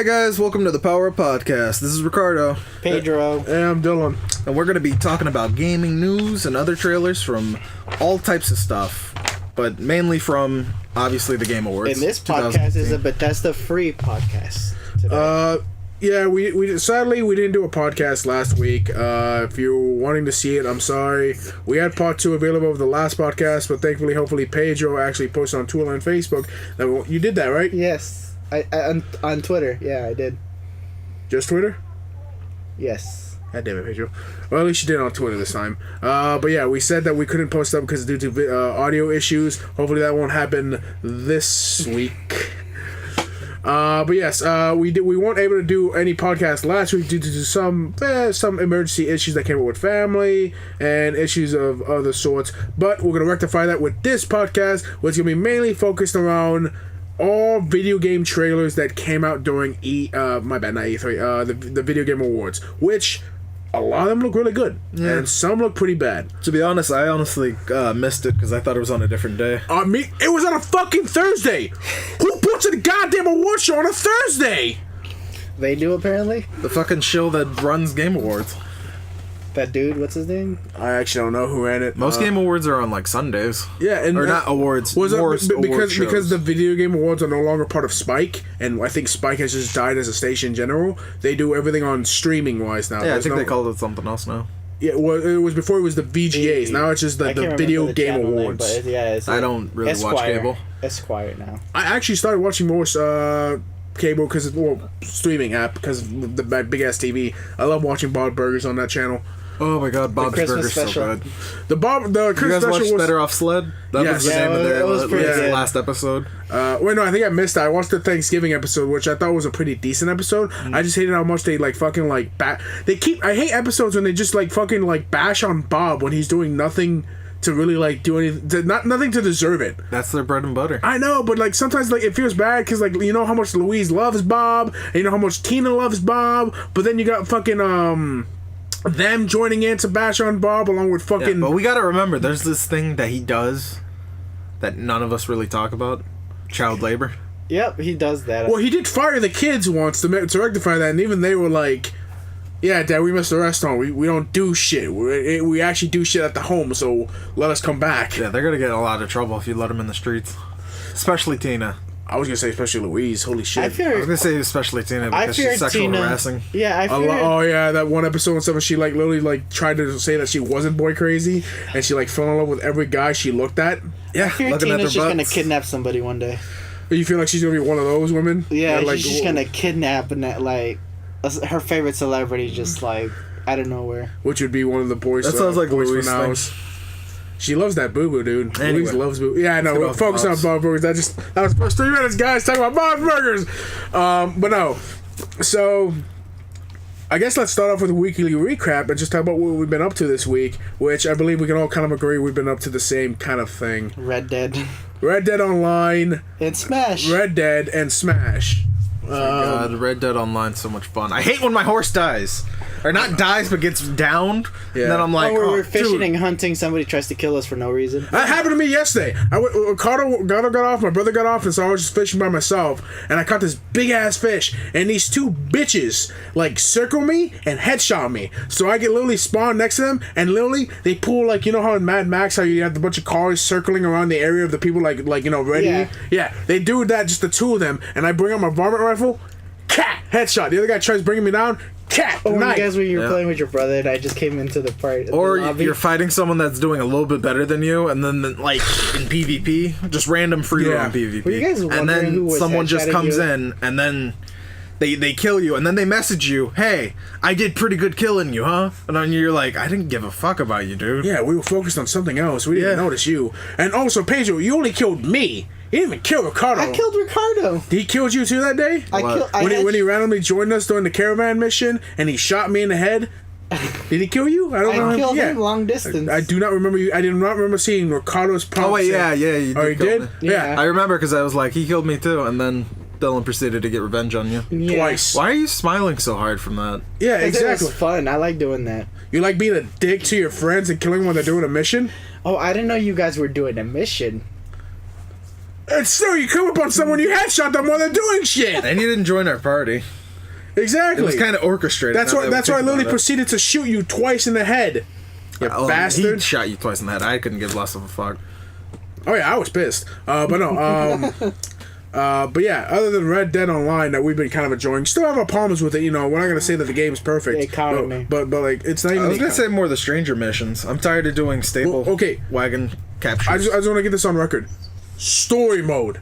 Hey guys, welcome to the Power Up Podcast. This is Ricardo. Pedro. And I'm Dylan. And we're going to be talking about gaming news and other trailers from all types of stuff, but mainly from, obviously, the Game Awards. And this podcast is a Bethesda-free podcast today. Yeah, we sadly we didn't do a podcast last week. If you're wanting to see it, I'm sorry. We had part 2 available of the last podcast, but thankfully, hopefully, Pedro actually posted on Twitter and Facebook. You did that, right? Yes. I on Twitter. Yeah, I did. Just Twitter? Yes. God damn it, Pedro. Well, at least you did it on Twitter this time. But yeah, we said that we couldn't post up because due to audio issues. Hopefully that won't happen this week. But yes, we weren't able to do any podcast last week due to some emergency issues that came up with family and issues of other sorts. But we're gonna rectify that with this podcast, which is gonna be mainly focused around all video game trailers that came out during E3, the Video Game Awards, which a lot of them look really good, and some look pretty bad. To be honest, I honestly missed it because I thought it was on a different day. It was on a fucking Thursday. Who puts a goddamn award show on a Thursday? They do, apparently. The fucking show that runs Game Awards. That dude, what's his name? I actually don't know who ran it. Most Game Awards are on like Sundays. Yeah, and or not awards. Because the Video Game Awards are no longer part of Spike, and I think Spike has just died as a station in general. They do everything on streaming wise now. Yeah, I think they called it something else now. Yeah, well, it was before it was the VGAs. Now it's just the Video Game Awards. Name, but I don't really Esquire. watch cable. Esquire now. I actually started watching more cable streaming app because of my big ass TV. I love watching Bob Burgers on that channel. Oh my god, Bob's Burgers so good. The Christmas you guys special watched was Better Off Sled? That was the name of their last episode. Wait, no, I think I missed that. I watched the Thanksgiving episode, which I thought was a pretty decent episode. I just hated how much they fucking I hate episodes when they just fucking bash on Bob when he's doing nothing to really do anything, nothing to deserve it. That's their bread and butter. I know, but sometimes it feels bad because you know how much Louise loves Bob, and you know how much Tina loves Bob, but then you got fucking them joining in to bash on Bob along with fucking. Yeah, but we gotta remember, there's this thing that he does that none of us really talk about: child labor. Yep, he does that. Well, he did fire the kids once to rectify that, and even they were like, "Yeah, Dad, we missed the restaurant. We don't do shit. We actually do shit at the home. So let us come back." Yeah, they're gonna get in a lot of trouble if you let them in the streets, especially Tina. I was gonna say especially Louise. Holy shit! I was gonna say especially Tina because she's sexual harassing. Yeah, I fear. Oh yeah, that one episode and stuff. She literally tried to say that she wasn't boy crazy, and she fell in love with every guy she looked at. Yeah, I fear Tina's just gonna kidnap somebody one day. You feel like she's gonna be one of those women? Yeah, she's just gonna kidnap and her favorite celebrity just out of nowhere. Which would be one of the boys. That sounds like Louise thing. She loves that boo-boo, dude. Anyway. Louise loves boo. Yeah, I know. We're focused on Bob Burgers. That was the first 3 minutes, guys, talking about Bob Burgers. But no. So, I guess let's start off with a weekly recap and just talk about what we've been up to this week, which I believe we can all kind of agree we've been up to the same kind of thing. Red Dead Online. And Smash. Red Dead and Smash. God, Red Dead Online's so much fun. I hate when my horse dies. Or not dies, but gets downed. Yeah. And then I'm like, we're fishing and hunting. Somebody tries to kill us for no reason. That happened to me yesterday. Ricardo got off, my brother got off, and so I was just fishing by myself. And I caught this big-ass fish. And these 2 bitches, circle me and headshot me. So I get literally spawned next to them, and literally, they pull, you know how in Mad Max, how you have a bunch of cars circling around the area of the people, ready? Yeah. Yeah, they do that, just the 2 of them. And I bring out my varmint rifle, cat, headshot. The other guy tries bringing me down, cat, when knife. You guys, when you were playing with your brother, and I just came into the part. Or you're fighting someone that's doing a little bit better than you, and then in PvP, just random free roam PvP, were you guys and then someone just comes in, and then they kill you, and then they message you, "Hey, I did pretty good killing you, huh?" And then you're like, "I didn't give a fuck about you, dude." Yeah, we were focused on something else. We didn't notice you. And also, Pedro, you only killed me. He didn't even kill Ricardo. I killed Ricardo. He killed you too that day? When he randomly joined us during the caravan mission and he shot me in the head? Did he kill you? I killed him long distance. I do not remember you. I did not remember seeing Ricardo's prompt. Oh, wait, yeah. You did did? Yeah. I remember because I was like, he killed me too, and then Dylan proceeded to get revenge on you. Yeah. Twice. Why are you smiling so hard from that? Yeah, exactly. It was fun. I like doing that. You like being a dick to your friends and killing when they're doing a mission? Oh, I didn't know you guys were doing a mission. And still, you come upon someone you headshot them while they're doing shit. And you didn't join our party. Exactly. It was kind of orchestrated. That's why I literally proceeded to shoot you twice in the head. You bastard. He shot you twice in the head. I couldn't give less of a fuck. Oh yeah, I was pissed. But no, but yeah, other than Red Dead Online that we've been kind of enjoying, still have our problems with it. You know, we're not gonna say that the game's perfect. The economy. But like, it's not even. I was gonna say more the stranger missions. I'm tired of doing stable wagon captures. I just want to get this on record. Story mode,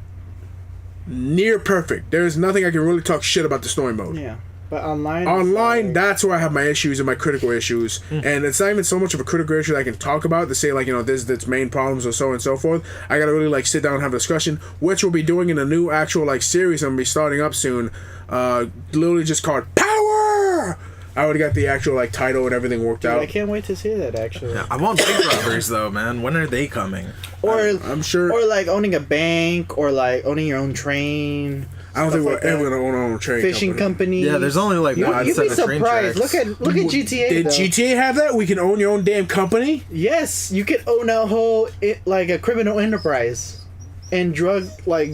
near perfect. There is nothing I can really talk shit about the story mode. Yeah. But online, that's where I have my issues and my critical issues, and it's not even so much of a critical issue that I can talk about to say like, you know, this its main problems or so on and so forth. I gotta really like sit down and have a discussion, which we'll be doing in a new actual like series I'm gonna be starting up soon. Literally just called Power. I already got the actual like title and everything worked out. I can't wait to see that actually. I want bank robbers though, man. When are they coming? Or I'm sure. Or like owning a bank, or like owning your own train. I don't think we're ever gonna own our own train Fishing company. Yeah, there's only like one You'd set be of train surprised. tracks. Look at GTA. Did though. GTA have that? We can own your own damn company. Yes, you could own a whole like a criminal enterprise, and drug like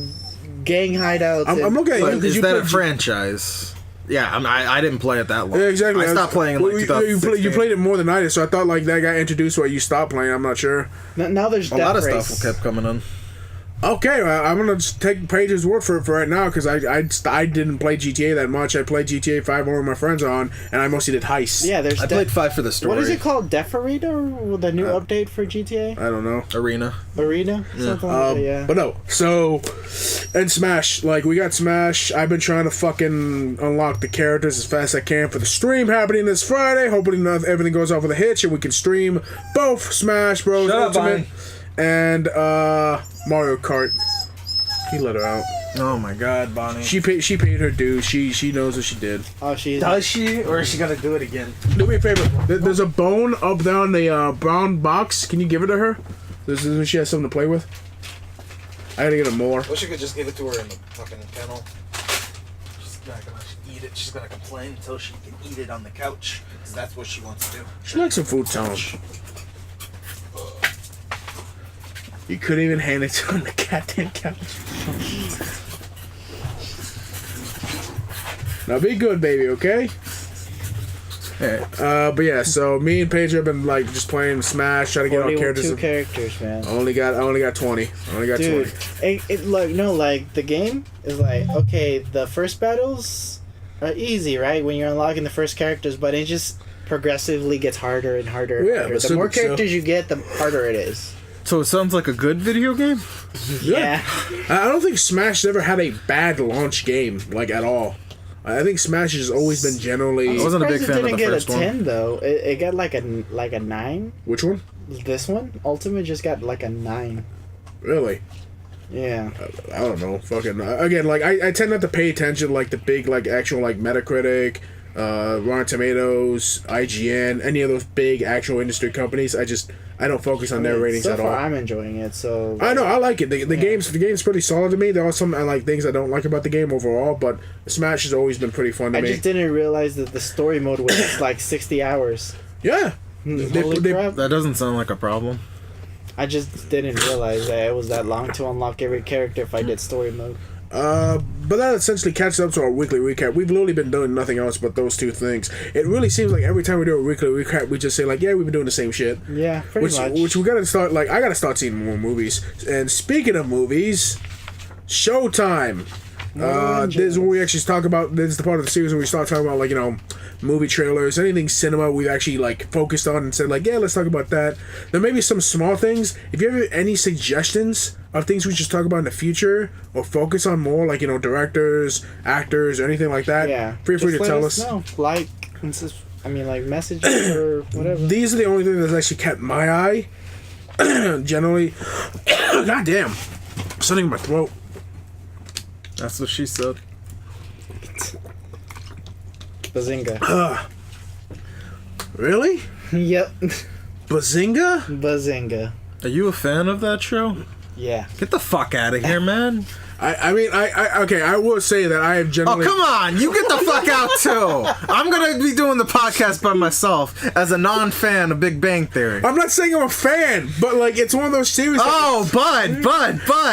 gang hideouts. I'm looking at you But because is you that played a franchise? Yeah, I didn't play it that long. Yeah, exactly. I stopped playing in like 2016. You played it more than I did, so I thought like that got introduced while you stopped playing. I'm not sure. Now there's a lot of Race. stuff kept coming in. Okay, I'm gonna just take Paige's word for it for right now because I didn't play GTA that much. I played GTA 5 over with my friends on, and I mostly did heists. Yeah, there's. I played 5 for the story. What is it called? Defarita? The new update for GTA? I don't know. Arena. Something like that. Yeah. But no, so and Smash, like we got Smash. I've been trying to fucking unlock the characters as fast as I can for the stream happening this Friday. Hoping everything goes off with a hitch and we can stream both Smash Bros. Ultimate and Mario Kart. He let her out. Oh my God, Bonnie. She paid her due. She knows what she did. Oh, she Does she, or is she gonna do it again? Do me a favor. There's a bone up there on the brown box. Can you give it to her? This is she has something to play with. I gotta get her more. I wish I could just give it to her in the fucking kennel. She's not gonna eat it. She's gonna complain until she can eat it on the couch. Because that's what she wants to do. She likes some food sounds. You couldn't even hand it to her on the goddamn couch. Now be good, baby, okay? Hey. But yeah, so me and Paige have been like just playing Smash, trying to get all characters. 2 characters, man. I only got 20. I only got Dude, 20. like the game is like, okay, the first battles are easy, right? When you're unlocking the first characters, but it just progressively gets harder and harder. And Yeah, harder. but The more so- characters you get, the harder it is. So it sounds like a good video game? Yeah. I don't think Smash ever had a bad launch game, like at all. I think Smash has always been generally. I wasn't a big Surprised fan it of didn't the get first a one. 10 though. It got like a 9. Which one? This one, Ultimate, just got like a 9. Really? Yeah. I don't know. Fucking again, like I tend not to pay attention to, like the big like actual like Metacritic, Rotten Tomatoes, IGN, any of those big actual industry companies. I don't focus on their ratings so at far, all. I'm enjoying it. So I know I like it. The game's pretty solid to me. There are some like things I don't like about the game overall, but Smash has always been pretty fun to I me. just didn't realize that the story mode was like 60 hours. Yeah. Holy crap. That doesn't sound like a problem. I just didn't realize that it was that long to unlock every character if I did story mode. But that essentially catches up to our weekly recap. We've literally been doing nothing else but those two things. It really seems like every time we do a weekly recap, we just say like, yeah, we've been doing the same shit. Yeah, pretty much. Which we gotta start, like, I gotta start seeing more movies. And speaking of movies, Showtime. This is where we actually talk about, this is the part of the series where we start talking about, like, you know, movie trailers, anything cinema we've actually, like, focused on and said, like, yeah, let's talk about that. There may be some small things. If you have any suggestions of things we should talk about in the future or focus on more, like, you know, directors, actors, or anything like that, Yeah. feel free to Just let tell us us. know. Like, messages or whatever. These are the only things that's actually kept my eye. Generally, god damn, something in my throat. That's what she said. Bazinga. Really? Yep. Bazinga? Bazinga. Are you a fan of that show? Yeah. Get the fuck out of here, man. I mean, okay, I will say that I have Oh, generally... come on. You get the fuck out, too. I'm going to be doing the podcast by myself as a non-fan of Big Bang Theory. I'm not saying I'm a fan, but, like, it's one of those series... Oh, but,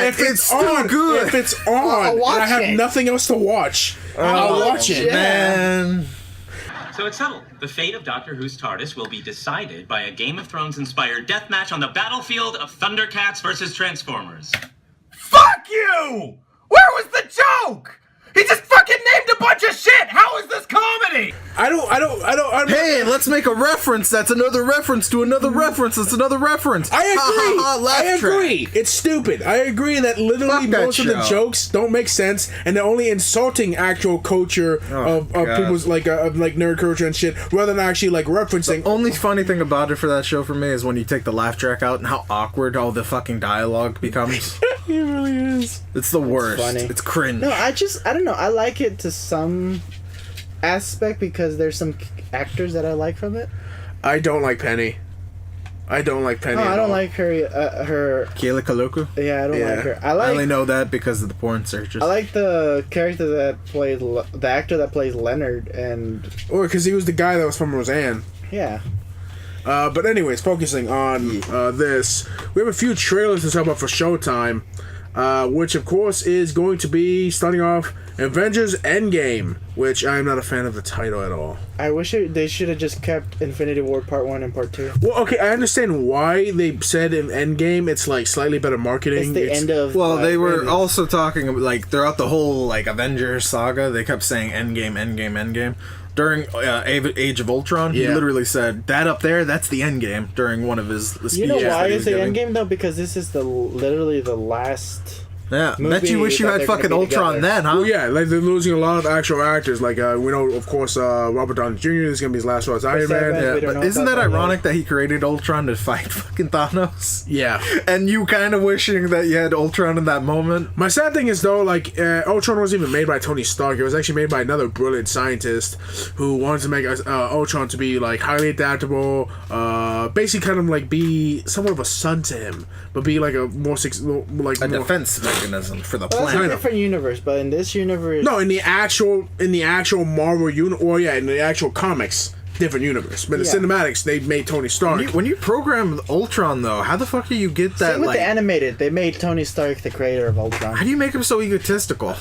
if it's still on, good. If it's on, and I have nothing else to watch, I'll watch it. Man. So it's settled. The fate of Doctor Who's TARDIS will be decided by a Game of Thrones-inspired death match on the battlefield of Thundercats versus Transformers. Fuck you! Where was the joke? He just fucking named a bunch of shit! How is this comedy? I don't... Hey, let's make a reference. That's another reference to another reference. That's another reference. I agree. Ha, ha, ha, laugh I track. agree. It's stupid. I agree that literally Fuck that most of the show. jokes don't make sense, and they're only insulting actual culture of God. people's like nerd culture and shit, rather than actually like referencing. Only funny thing about it for that show for me is when you take the laugh track out and how awkward all the fucking dialogue becomes. It really is. It's the worst. funny. It's cringe. No, I don't know. I like it to some aspect because there's some actors that I like from it. I don't like Penny. I don't like Penny. No, at I don't all. like her. Kayla Kaluku? Yeah, I don't Yeah. like her. I only know that because of the porn searches. I like the character that plays the actor that plays Leonard, and Or because he was the guy that was from Roseanne. yeah. But anyways, focusing on this, we have a few trailers to talk about for Showtime, which of course is going to be starting off Avengers Endgame, which I'm not a fan of the title at all. I wish they should have just kept Infinity War Part 1 and Part 2. Well, okay, I understand why they said in Endgame it's like slightly better marketing. It's the end of. Well, they were and- also talking about, like, throughout the whole like Avengers saga, they kept saying Endgame, Endgame, Endgame. During Age of Ultron, he Yeah. literally said that up there. That's the Endgame during one of his speeches. You know why that he it's was the giving. Endgame though? Because this is literally the last. Yeah, movie bet you wish you that had they're gonna fucking be Ultron together. then, huh? Well, yeah, like they're losing a lot of actual actors. Like we know, of course, Robert Downey Jr. is gonna be his last role as Iron Chris Evans, Man. Yeah, we don't but know isn't about that that yet. ironic that he created Ultron to fight fucking Thanos? Yeah. And you kind of wishing that you had Ultron in that moment? My sad thing is though, like Ultron wasn't even made by Tony Stark. It was actually made by another brilliant scientist who wanted to make Ultron to be like highly adaptable, basically kind of like be somewhat of a son to him, but be like a more A defense mechanism for the Well, that's a planet. different universe, but in this universe, No, in the actual Marvel universe, or yeah, in the actual comics, different universe. But in Yeah. the cinematics, they made Tony Stark. When you program Ultron, though, how the fuck do you get that, same with like... the animated. They made Tony Stark the creator of How Ultron. do you make him so egotistical?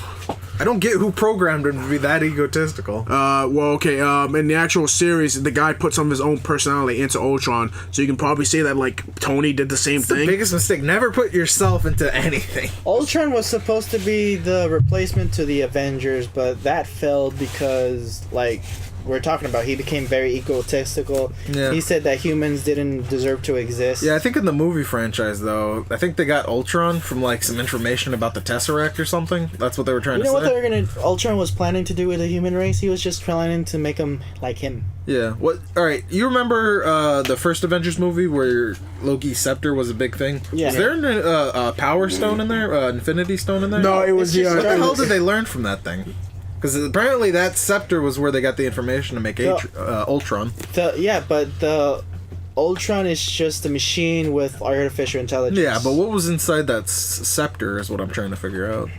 I don't get who programmed him to be that egotistical. Well, okay. In the actual series, the guy put some of his own personality into Ultron, so you can probably say that like Tony did the same It's the thing. biggest mistake. Never put yourself into anything. Ultron was supposed to be the replacement to the Avengers, but that failed because, like we're talking about, he became very egotistical. Yeah. He said that humans didn't deserve to exist. Yeah, I think in the movie franchise, though, I think they got Ultron from, like, some information about the Tesseract or something. That's what they were trying You know to what say. they were gonna? Ultron was planning to do with the human race. He was just planning to make them like him. Yeah. What? All right. You remember the first Avengers movie where Loki's scepter was a big thing? Yeah. Is there a Power Stone in there? Infinity Stone in there? No, it was It's just What the the. hell did they learn from that thing? Because apparently that scepter was where they got the information to make Ultron. But the Ultron is just a machine with artificial intelligence. Yeah, but what was inside that scepter is what I'm trying to figure out.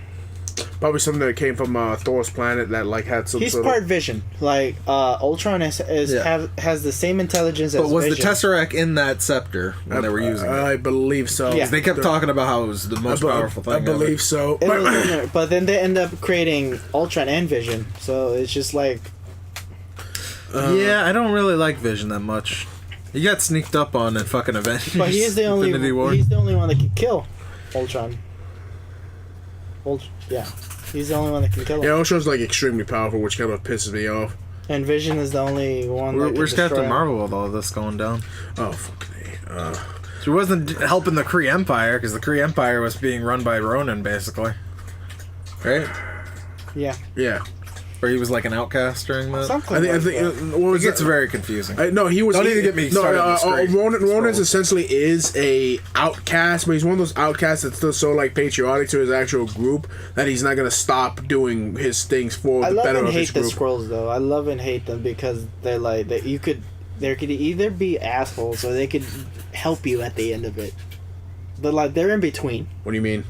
Probably something that came from Thor's planet that like had some. He's sort part of, Vision. Like Ultron has the same intelligence But as was Vision. the Tesseract in that scepter when they were using it? I believe so. Yeah. They kept talking about how it was the most powerful thing I believe so. It was in there, but then they end up creating Ultron and Vision. So it's just like Yeah, I don't really like Vision that much. He got sneaked up on in fucking Avengers. but he is the only Infinity War. he's the only one that can kill Ultron. Yeah. He's the only one that can kill him. Yeah, Ultron's like extremely powerful, which kind of pisses me off. And Vision is the only one that can Where's destroy Captain him. Marvel with all this going down? Oh fuck me. She wasn't helping the Kree Empire because the Kree Empire was being run by Ronan, basically. Right? Yeah. Yeah. Or he was like an outcast during that. Something I think. like that. What It was gets that? very confusing. No, he was. Don't even get me started on the straight Ronan's scrolls. essentially is a outcast, but he's one of those outcasts that's still so like patriotic to his actual group that he's not gonna stop doing his things for I the love better and of his hate the group. Skrulls though. I love and hate them because they're like that. There could either be assholes or they could help you at the end of it. They're in between. What do you mean?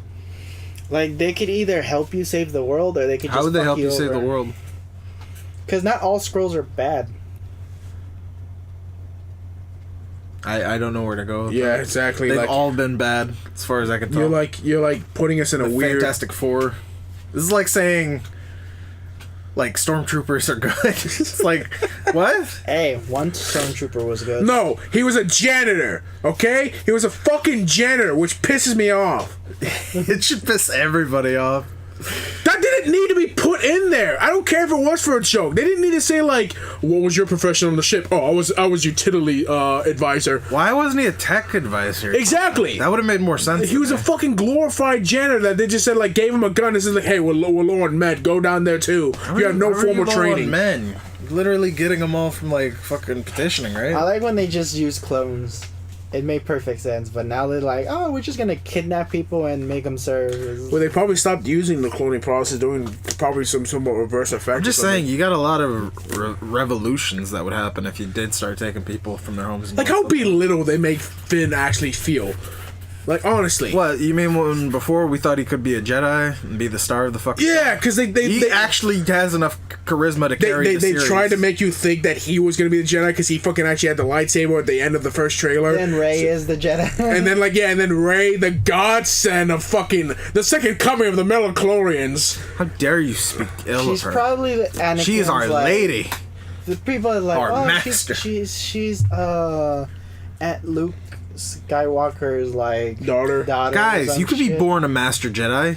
Like, they could either help you save the world, or they could just How would they fuck help you save over. the world? Because not all scrolls are bad. I don't know where to go with Yeah, that. exactly. They've like all been bad, as far as I can tell. you're like putting us in a The weird. Fantastic Four. This is like saying, like, stormtroopers are good. It's like, what? Hey, one stormtrooper was good. No, he was a janitor. Okay, he was a fucking janitor, which pisses me off. It should piss everybody off. That didn't need to be put in there. I don't care if it was for a joke. They didn't need to say like, "What was your profession on the ship?" Oh, I was utility advisor. Why wasn't he a tech advisor? Exactly. That would have made more sense. He was a fucking glorified janitor that they just said like gave him a gun and said like, "Hey, we're low on med. Go down there too. You have no formal training." Men, literally getting them all from like fucking petitioning, right? I like when they just use clones. It made perfect sense, but now they're like, oh, we're just gonna kidnap people and make them serve. Well, they probably stopped using the cloning process, doing probably some reverse effect. I'm just saying, you got a lot of revolutions that would happen if you did start taking people from their homes. And like how belittled they make Finn actually feel. Like honestly, What you mean? When before we thought he could be a Jedi and be the star of the fucking. yeah, because He actually has enough charisma to carry the they series. tried to make you think that he was gonna be the Jedi because he fucking actually had the lightsaber at the end of the first trailer. Then Rey is the Jedi. And then and then Rey, the godsend of fucking the second coming of the Metachlorians. How dare you speak ill She's of her? probably the Anakin. She is our lady. The people are like, Our oh, master. she's at Luke Skywalker's like Daughter. or Guys, some you could be shit. born a master Jedi.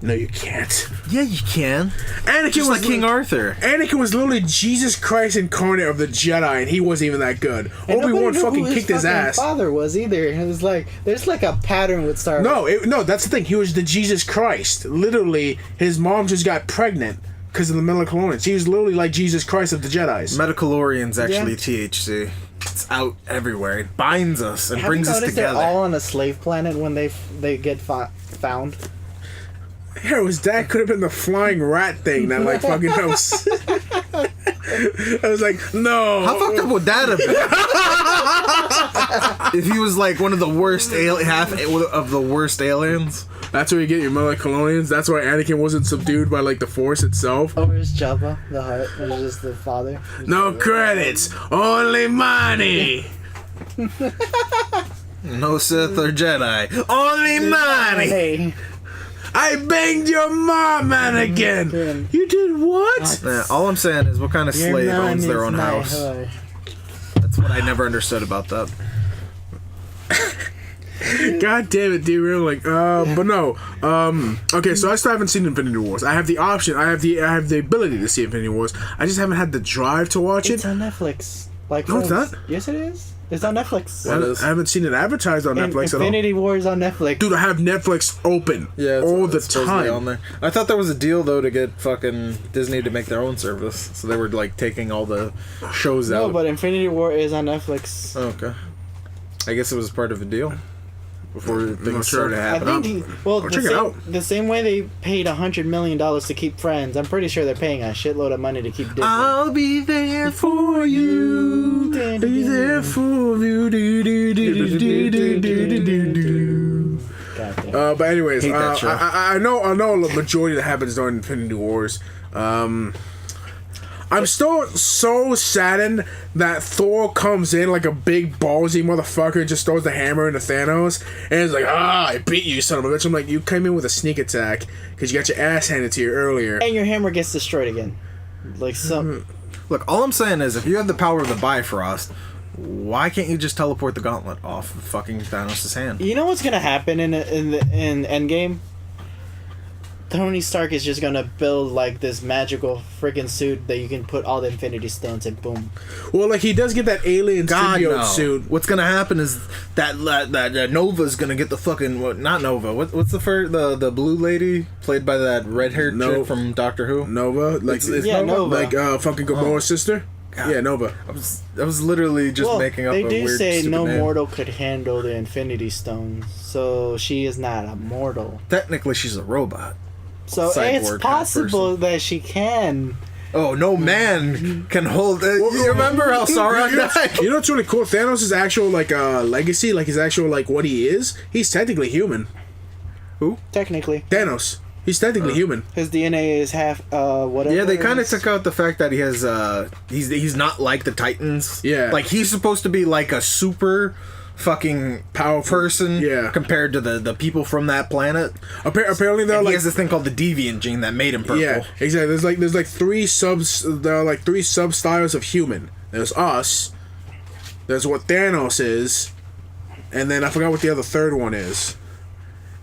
No, you can't. Yeah, you can. Anakin Just was like King Arthur. Anakin was literally Jesus Christ incarnate of the Jedi, and he wasn't even that good. And Obi-Wan nobody knew fucking who kicked his fucking ass. Father was either. It was like there's like a pattern with Star Wars. No, that's the thing. He was the Jesus Christ. Literally, his mom just got pregnant because of the Metachlorians. He was literally like Jesus Christ of the Jedis. Metachlorians actually Yeah. THC. It's out everywhere. It binds us and Have brings you us noticed together. they're all on a slave planet when they get found? Yeah, his dad could have been the flying rat thing that like fucking knows. I was like, no. How fucked up would that have been? If he was like one of the worst half of the worst aliens. That's where you get your Metachlorians. That's why Anakin wasn't subdued by like the Force itself. Oh, where's Jabba the Hutt? It was just the father. No credits, only money. No Sith or Jedi. Only money. Hey, I banged your mom, Anakin. You did what? Yeah, all I'm saying is, what kind of your slave man owns their is own my house? whore. That's what I never understood about that. God damn it, derail. Like, but no. Okay, so I still haven't seen Infinity Wars. I have the option. I have the ability to see Infinity Wars. I just haven't had the drive to watch It's it. on Netflix. Like No, it's Friends. not. Yes, it is. It's on Netflix. What? I haven't seen it advertised on Netflix at all. Infinity Wars on Netflix. Dude, I have Netflix open all the supposedly on time. there. I thought there was a deal though to get fucking Disney to make their own service, so they were like taking all the shows No, out. but Infinity War is on Netflix. Oh, okay. I guess it was part of a deal before things sure. started I happening. think I'll check it out. the same way they paid $100 million to keep Friends, I'm pretty sure they're paying a shitload of money to keep Disney. I'll be there for you. Be there for you. Goddamn. But anyways, Hate that show. I know the majority that happens during Infinity Wars. I'm still so saddened that Thor comes in like a big ballsy motherfucker and just throws the hammer into Thanos and is like, I beat you, son of a bitch. I'm like, you came in with a sneak attack because you got your ass handed to you earlier. And your hammer gets destroyed again. Like some. Look, all I'm saying is, if you have the power of the Bifrost, why can't you just teleport the gauntlet off of fucking Thanos' hand? You know what's gonna happen in Endgame? Tony Stark is just gonna build like this magical freaking suit that you can put all the Infinity Stones and boom. Well, like he does get that alien God symbiote no. suit. What's gonna happen is that Nova's gonna get the fucking not Nova. What's the blue lady played by that red haired chick from Doctor Who? Nova, like It's Yeah, Nova. like fucking Gamora's sister. God. Yeah, Nova. I was literally just making up they a do weird say stupid no name. mortal could handle the Infinity Stones, so she is not a mortal. Technically, she's a robot. So Cyborg it's kind of possible that she can Oh, no man can hold. You remember how Sauron died? You know what's really cool? Thanos' actual like legacy, like his actual like what he is. He's technically human. Technically, Thanos. He's technically human. his DNA is half whatever. Yeah, they it kind of is. took out the fact that he has he's not like the Titans. Yeah. like he's supposed to be like a super fucking Powerful. person. Yeah. compared to the people from that planet. Apparently they're And he like has this thing called the deviant gene that made him purple. yeah, exactly. There's like three subs. There are like three sub styles of human. There's us. There's what Thanos is, and then I forgot what the other third one is.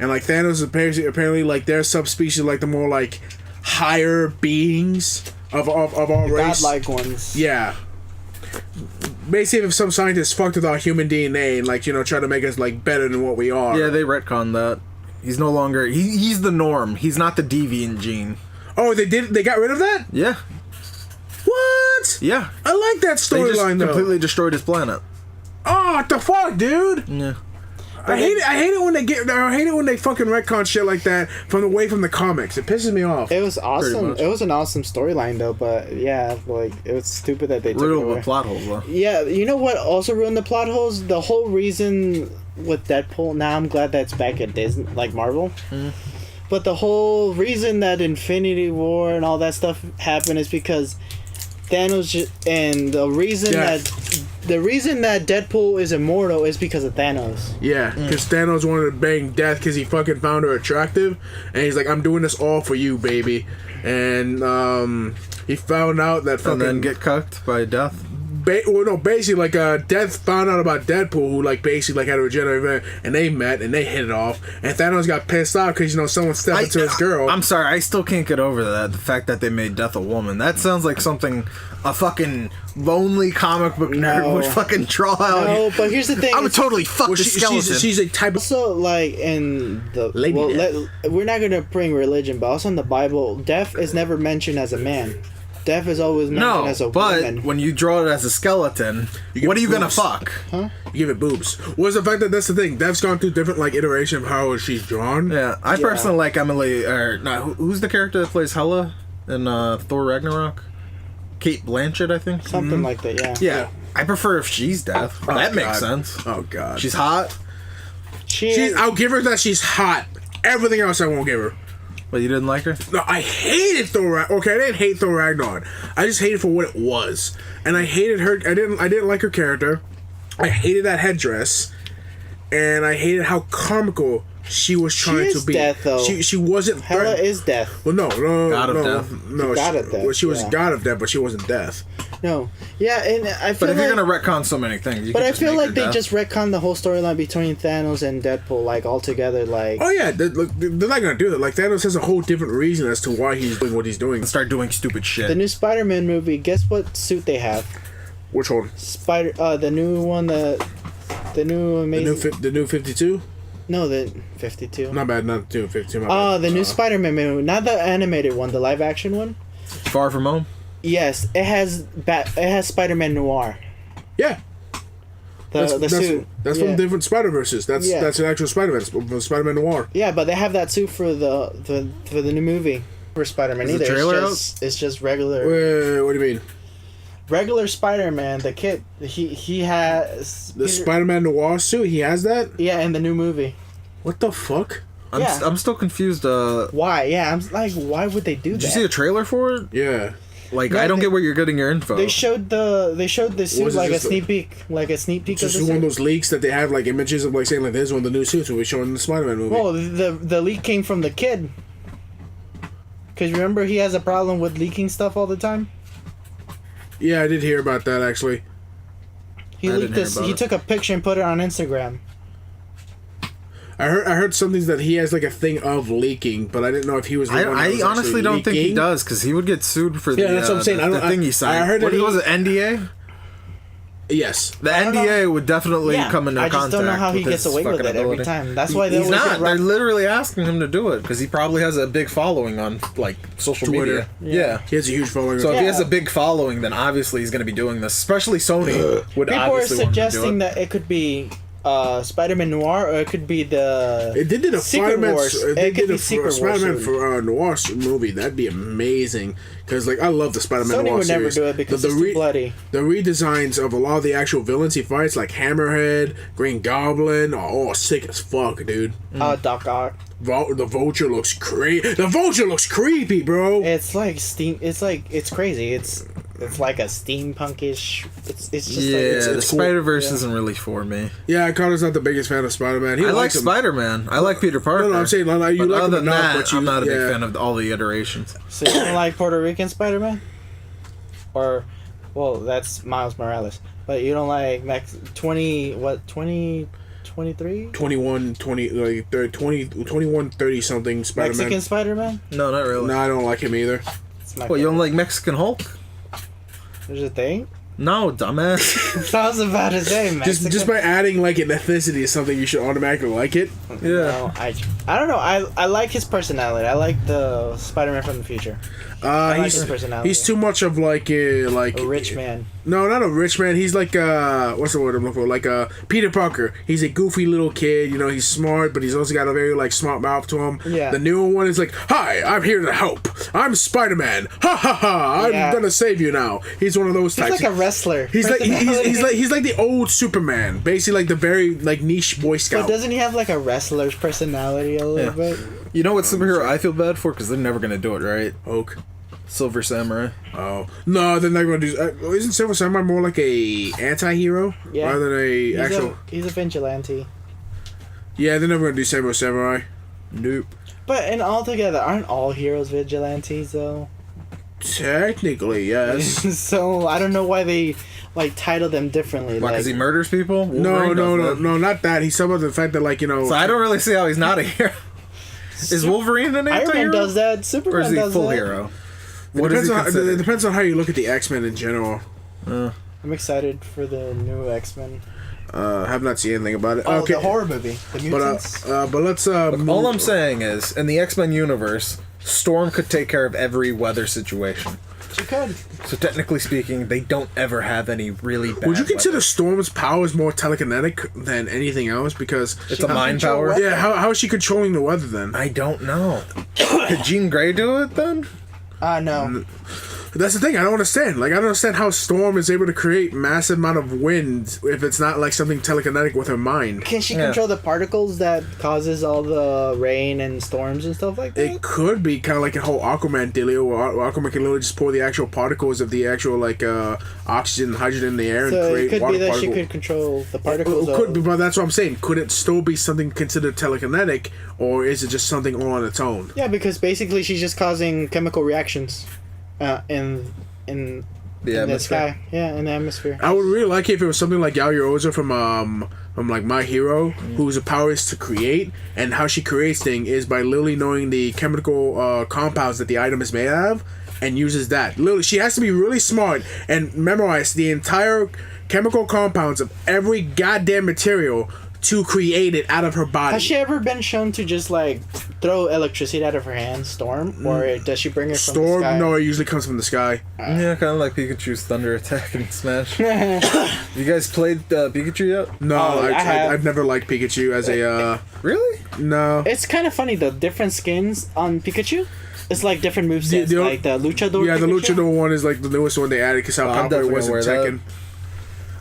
And like Thanos is apparently like their subspecies, like the more like higher beings of our race. godlike ones. Yeah. Basically, if some scientists fucked with our human DNA and like try to make us like better than what we are. Yeah, they retconned that. He's no longer he's the norm. He's not the deviant gene. Oh, they did. They got rid of that. Yeah, What? yeah. I like that They just storyline though. completely destroyed his planet. Oh, what the fuck, dude? Yeah. I hate it. I hate it when they get. I hate it when they fucking retcon shit like that away from the comics. It pisses me off. It was awesome. much. It was an awesome storyline though, but yeah, like it was stupid that they took it Riddled away. with plot holes, though. Yeah, you know what also ruined the plot holes? The whole reason with Deadpool. Now I'm glad that's back at Disney, like Marvel. But the whole reason that Infinity War and all that stuff happened is because Thanos and the reason Yeah. that Deadpool is immortal is because of Thanos. Yeah, because Thanos wanted to bang Death because he fucking found her attractive, and he's like, "I'm doing this all for you, baby." And he found out that fucking And then get cucked by Death. basically like Death found out about Deadpool, who like basically like had a regenerative, and they met and they hit it off. And Thanos got pissed off because someone stepped into his girl. I'm sorry, I still can't get over that. The fact that they made Death a woman. That sounds like something a fucking lonely comic book nerd No. would fucking draw out. No, but here's the thing. I would totally fuck Well, the skeleton. she's a type of Also, like in the Lady Death. we're not gonna bring religion, but also in the Bible, death is never mentioned as a man. Death is always mentioned as a no, but woman. when you draw it as a skeleton, what are you gonna boobs. fuck? you give it boobs. What's the fact that that's the thing? Death's gone through different like iteration of how she's drawn. Yeah, I personally like Emily. Or no, who's the character that plays Hela in Thor Ragnarok? Kate Blanchett, I think. Something like that, yeah. Yeah, I prefer if she's Death. That makes God. sense. Oh god. She's hot, I'll give her that she's hot. Everything else I won't give her. but you didn't like her. No, I hated Thor. Okay, I didn't hate Thor Ragnarok. I just hated for what it was, and I hated her. I didn't like her character. I hated that headdress, and I hated how comical she was trying is to be. Death, though. She wasn't. Hela is death. Well, no, God of no, Death. no. God she, of Death, well, she was yeah. God of Death, but she wasn't Death. No. Yeah, and I feel But if like you're gonna retcon so many things, you but could I just feel make like her they Death. just retconned the whole storyline between Thanos and Deadpool, like all together, like Oh yeah, they're not gonna do that. Like Thanos has a whole different reason as to why he's doing what he's doing. start doing stupid shit. the new Spider-Man movie. Guess what suit they have? Which one? The new one, the new amazing. The new 52? No, the 52. Not bad, not the new 52. my bad. The new Spider-Man movie, not the animated one, the live-action one. Far From Home. Yes, it has Spider-Man Noir. Yeah. The suit. That's Yeah. from different Spider Verses. That's an actual Spider-Man. From Spider-Man Noir. Yeah, but they have that suit for the new movie for Spider-Man. Is the Either trailer it's just regular Wait, what do you mean? regular Spider-Man. The kid he has The Spider-Man Noir suit? He has that? Yeah, in the new movie. What the fuck? Yeah. I'm still confused. Why? Yeah, I'm like, why would they do that? Did you see a trailer for it? Yeah. Like, No, I don't they- get where you're getting your info. They showed the suit Was it like a just sneak peek, of Just the one of suit. those leaks that they have like images of like saying like this is one of the new suits we're showing in the Spider-Man movie. Well, the leak came from the kid. Cause remember he has a problem with leaking stuff all the time. Yeah, I did hear about that actually. He I didn't leaked hear this. about He it. took a picture and put it on Instagram. I heard something that he has like a thing of leaking, but I didn't know if he was the one that I was honestly actually don't think he leaking. does, because he would get sued for the, Yeah, that's what I'm saying. the thing he I signed. heard that what he- was it, NDA? Yes. The I don't NDA would definitely Yeah, come into I contact just don't know how he with gets his away with fucking it every ability. time. That's why they He's always not. get They're rock- literally asking him to do it because he probably has a big following on like social Twitter. media. Yeah. He has a huge following. So if he Yeah. has a big following, then obviously he's going to be doing this. Especially Sony would People are obviously want him to do suggesting it. that it could be Spider-Man Noir, or it could be the. It did a Secret Spider-Man. Wars. They It could did be a Secret Spider-Man Wars. for Noir movie. That'd be amazing. Because like I love the Spider-Man Sony Noir would never series. do it because it's too bloody. The redesigns of a lot of the actual villains he fights, like Hammerhead, Green Goblin, are all sick as fuck, dude. Doc Ock. The Vulture looks The Vulture looks creepy, bro. It's like steam. It's like it's crazy. It's like a steampunkish. It's just Yeah, like the it's cool. Spider Verse isn't really for me. Yeah, Connor's not the biggest fan of Spider-Man. He I like likes him. Spider Man. I like Peter Parker. No, I'm saying like, you but like him other than enough, that, but you, I'm not a big yeah. fan of all the iterations. So you don't like Puerto Rican Spider-Man? Or, well, that's Miles Morales. But you don't like 2023? 21, 20, like 30, 21, 30 something Spider-Man. Mexican Spider-Man? No, not really. No, I don't like him either. It's my What, you don't favorite. like Mexican Hulk? There's a thing? No, dumbass. I was about to say Mexican. Just by adding like an ethnicity to something, you should automatically like it. Yeah. No, I don't know. I like his personality. I like the Spider-Man from the future. like his personality. He's too much of like a rich man. No, not a rich man. He's like what's the word I'm looking for? Like Peter Parker. He's a goofy little kid. You know, he's smart, but he's also got a very like smart mouth to him. Yeah. The newer one is like, "Hi, I'm here to help. I'm Spider-Man. Ha ha ha! I'm Yeah. gonna save you now." He's one of those He's types. like a wrestler. He's like personality. he's like the old Superman, basically like the very like niche Boy Scout. But doesn't he have like a wrestler's personality a little bit? You know what superhero I feel bad for? Because they're never going to do it, right? Oak. Silver Samurai. Oh no, they're not gonna do. Isn't Silver Samurai more like a anti-hero Yeah. rather than a actual? He's a vigilante. Yeah, they're never gonna do Silver Samurai. Nope. But and altogether, aren't all heroes vigilantes though? Technically, yes. So I don't know why they like title them differently. Why, Like, because he murders people? No, Wolverine no, does no, that. no, not that. He's talking about the fact that, like, you know. So I don't really see how he's not a hero. Is Wolverine an Iron anti-hero? Man does that. Or Superman is he does full that. hero? It What is depends, he on, considered? it depends on how you look at the X-Men in general. I'm excited for the new X-Men. Have not seen anything about it. Oh, okay. the horror movie, the mutants. But let's move. All I'm saying is, in the X-Men universe, Storm could take care of every weather situation. She could. So technically speaking, they don't ever have any really bad Would you consider weather. Storm's powers more telekinetic than anything else? Because It's a mind power? weather. yeah, how is she controlling the weather then? I don't know. Could Jean Grey do it then? No. That's the thing. I don't understand. Like, I don't understand how Storm is able to create massive amount of wind if it's not like something telekinetic with her mind. Can she Yeah. control the particles that causes all the rain and storms and stuff like that? It could be kind of like a whole Aquaman dealio, where Aquaman can literally just pour the actual particles of the actual like oxygen, and hydrogen in the air and So create it could water be that particles. she could control the It particles. could be, of- but that's what I'm saying. Could it still be something considered telekinetic, or is it just something all on its own? Yeah, because basically she's just causing chemical reactions, in The in the atmosphere. sky. Yeah, in the atmosphere. I would really like it if it was something like Yaoyoroza from like My Hero, whose power is to create, and how she creates things is by literally knowing the chemical compounds that the item is made out of, and uses that. Literally, she has to be really smart and memorize the entire chemical compounds of every goddamn material to create it out of her body. Has she ever been shown to just like throw electricity out of her hands, Storm, or does she bring it from the Storm? sky? No, it usually comes from the sky. Yeah, kind of like Pikachu's Thunder Attack in Smash. You guys played Pikachu yet? No, Oh, I have. I've never liked Pikachu as a Really? no. It's kind of funny though. Different skins on Pikachu. It's like different movesets, The- like the Luchador. Yeah, the Pikachu. Luchador one is like the newest one they added because how I'm popular it definitely was in gonna wear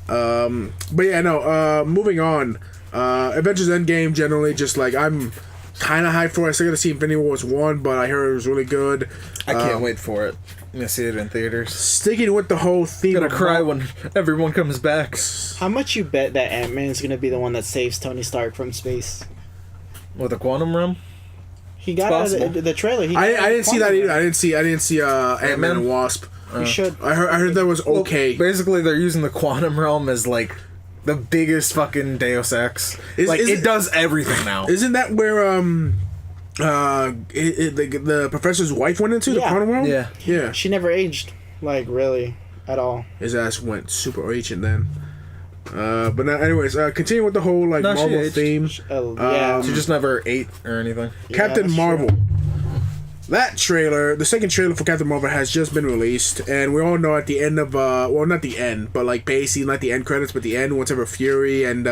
Tekken. But yeah, no. Moving on. Avengers Endgame generally just like I'm kind of hyped for it. I still gotta see Infinity Wars 1, but I heard it was really good. I can't wait for it. I'm gonna see it in theaters. Sticking with the whole theme. I'm gonna of cry when everyone comes back. How much you bet that Ant-Man is gonna be the one that saves Tony Stark from space? With a quantum realm? He got out possible. of the trailer. He I got out of didn't see that Quantum either. I didn't see Ant-Man Ant-Man? and Wasp. Realm. You should. I heard that was okay. Well, basically, they're using the quantum realm as like the biggest fucking Deus Ex. Is it it- does everything now. Isn't that where the professor's wife went into the Yeah. quantum realm? Yeah. Yeah. She never aged, like really, at all. His ass went super ancient then. But now, anyways, continue with the whole like No, she Marvel aged. theme. Yeah. She just never ate or anything. Captain that's Marvel. true. That trailer, the second trailer for Captain Marvel has just been released, and we all know at the end of, well, not the end, but like basically not the end credits, but the end, whatever Fury and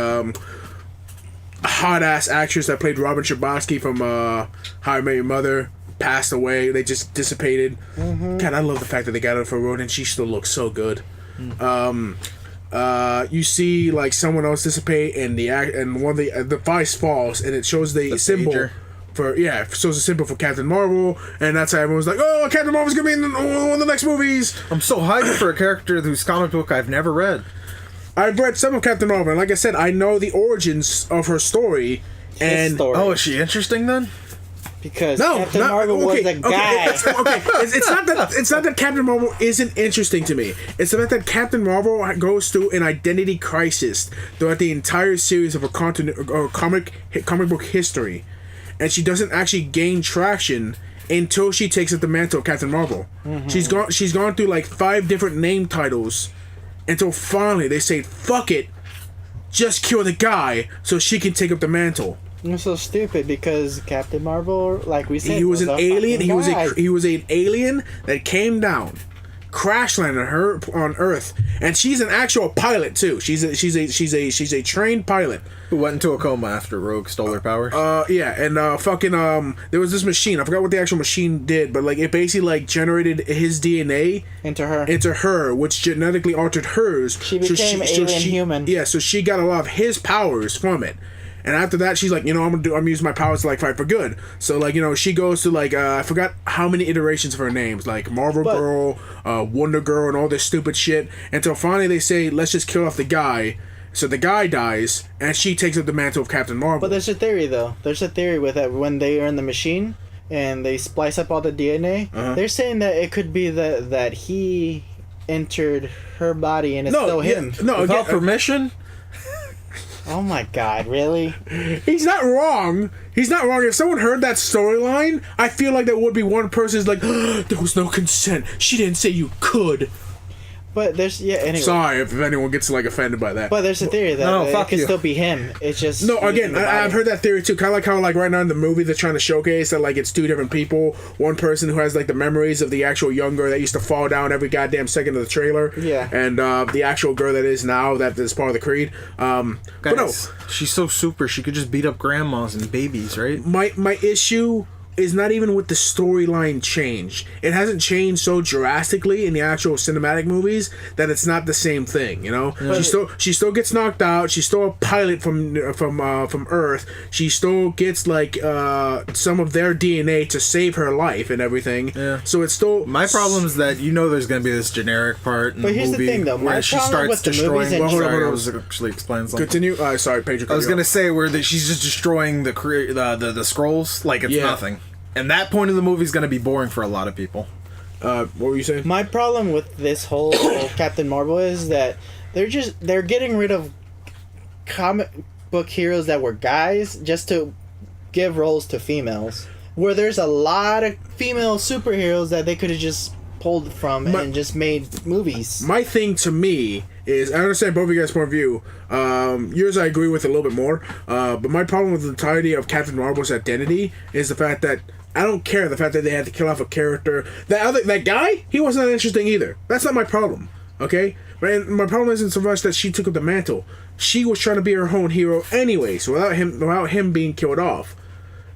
hot ass actress that played Robin Scherbatsky from How I Met Your Mother passed away. They just dissipated. God, I love the fact that they got her for a road and she still looks so good. You see like someone else dissipate and one of the device falls and it shows the symbol pager. it shows a symbol for Captain Marvel, and that's how everyone's like, oh, Captain Marvel's gonna be in one of the next movies. I'm so hyped for a character whose comic book I've never read. I've read some of Captain Marvel, and like I said, I know the origins of her story. His story. Oh, is she interesting then? Because Captain Marvel was a guy. It's not that Captain Marvel isn't interesting to me. It's the fact that Captain Marvel goes through an identity crisis throughout the entire series of her comic book history, and she doesn't actually gain traction until she takes up the mantle of Captain Marvel. Mm-hmm. She's gone through like 5 different name titles until finally they say, "Fuck it, just kill the guy so she can take up the mantle." It's so stupid because Captain Marvel, like we said, He was an alien. He was guy. he was an alien that came down, crash landed her on Earth, and she's an actual pilot too. She's a trained pilot Who went into a coma after Rogue stole her powers. There was this machine. I forgot what the actual machine did, but like it basically like generated his DNA into her, which genetically altered hers. She became human. Yeah, so she got a lot of his powers from it. And after that, she's like, I'm using my powers to like fight for good. So like, she goes to like, I forgot how many iterations of her names, like Marvel Girl, Wonder Girl, and all this stupid shit. Until finally they say, let's just kill off the guy. So the guy dies, and she takes up the mantle of Captain Marvel. But there's a theory though. There's a theory with that when they are in the machine and they splice up all the DNA. They're saying that it could be that he entered her body and it's still him. Without permission. Oh my God! Really? He's not wrong. He's not wrong. If someone heard that storyline, I feel like there would be one person who's like, there was no consent. She didn't say you could. But there's anyway. Sorry if anyone gets like offended by that. But there's a theory that it could still be him. It's just I've heard that theory too. Kind of like how like right now in the movie they're trying to showcase that like it's 2 different people. One person who has like the memories of the actual young girl that used to fall down every goddamn second of the trailer. Yeah. And the actual girl that is now that is part of the Creed. But no, she's so super. She could just beat up grandmas and babies, right? My issue is not even with the storyline change. It hasn't changed so drastically in the actual cinematic movies that it's not the same thing, Yeah. She still gets knocked out. She's still a pilot from Earth. She still gets like some of their DNA to save her life and everything. Yeah. So it's still my problem is that there's going to be this generic part in the movie here's the thing, though. where she starts destroying. Hold on. I was actually explaining something. Continue. Sorry, Pedro. I was going to say where she's just destroying the scrolls like it's nothing. And that point of the movie is going to be boring for a lot of people. What were you saying? My problem with this whole Captain Marvel is that they're getting rid of comic book heroes that were guys just to give roles to females. Where there's a lot of female superheroes that they could have just pulled from and just made movies. My thing to me is, I understand both of you guys' point of view. Yours I agree with a little bit more. But my problem with the entirety of Captain Marvel's identity is the fact that I don't care the fact that they had to kill off a character. That guy, he wasn't that interesting either. That's not my problem. Okay? But my problem isn't so much that she took up the mantle. She was trying to be her own hero anyway, so without him being killed off.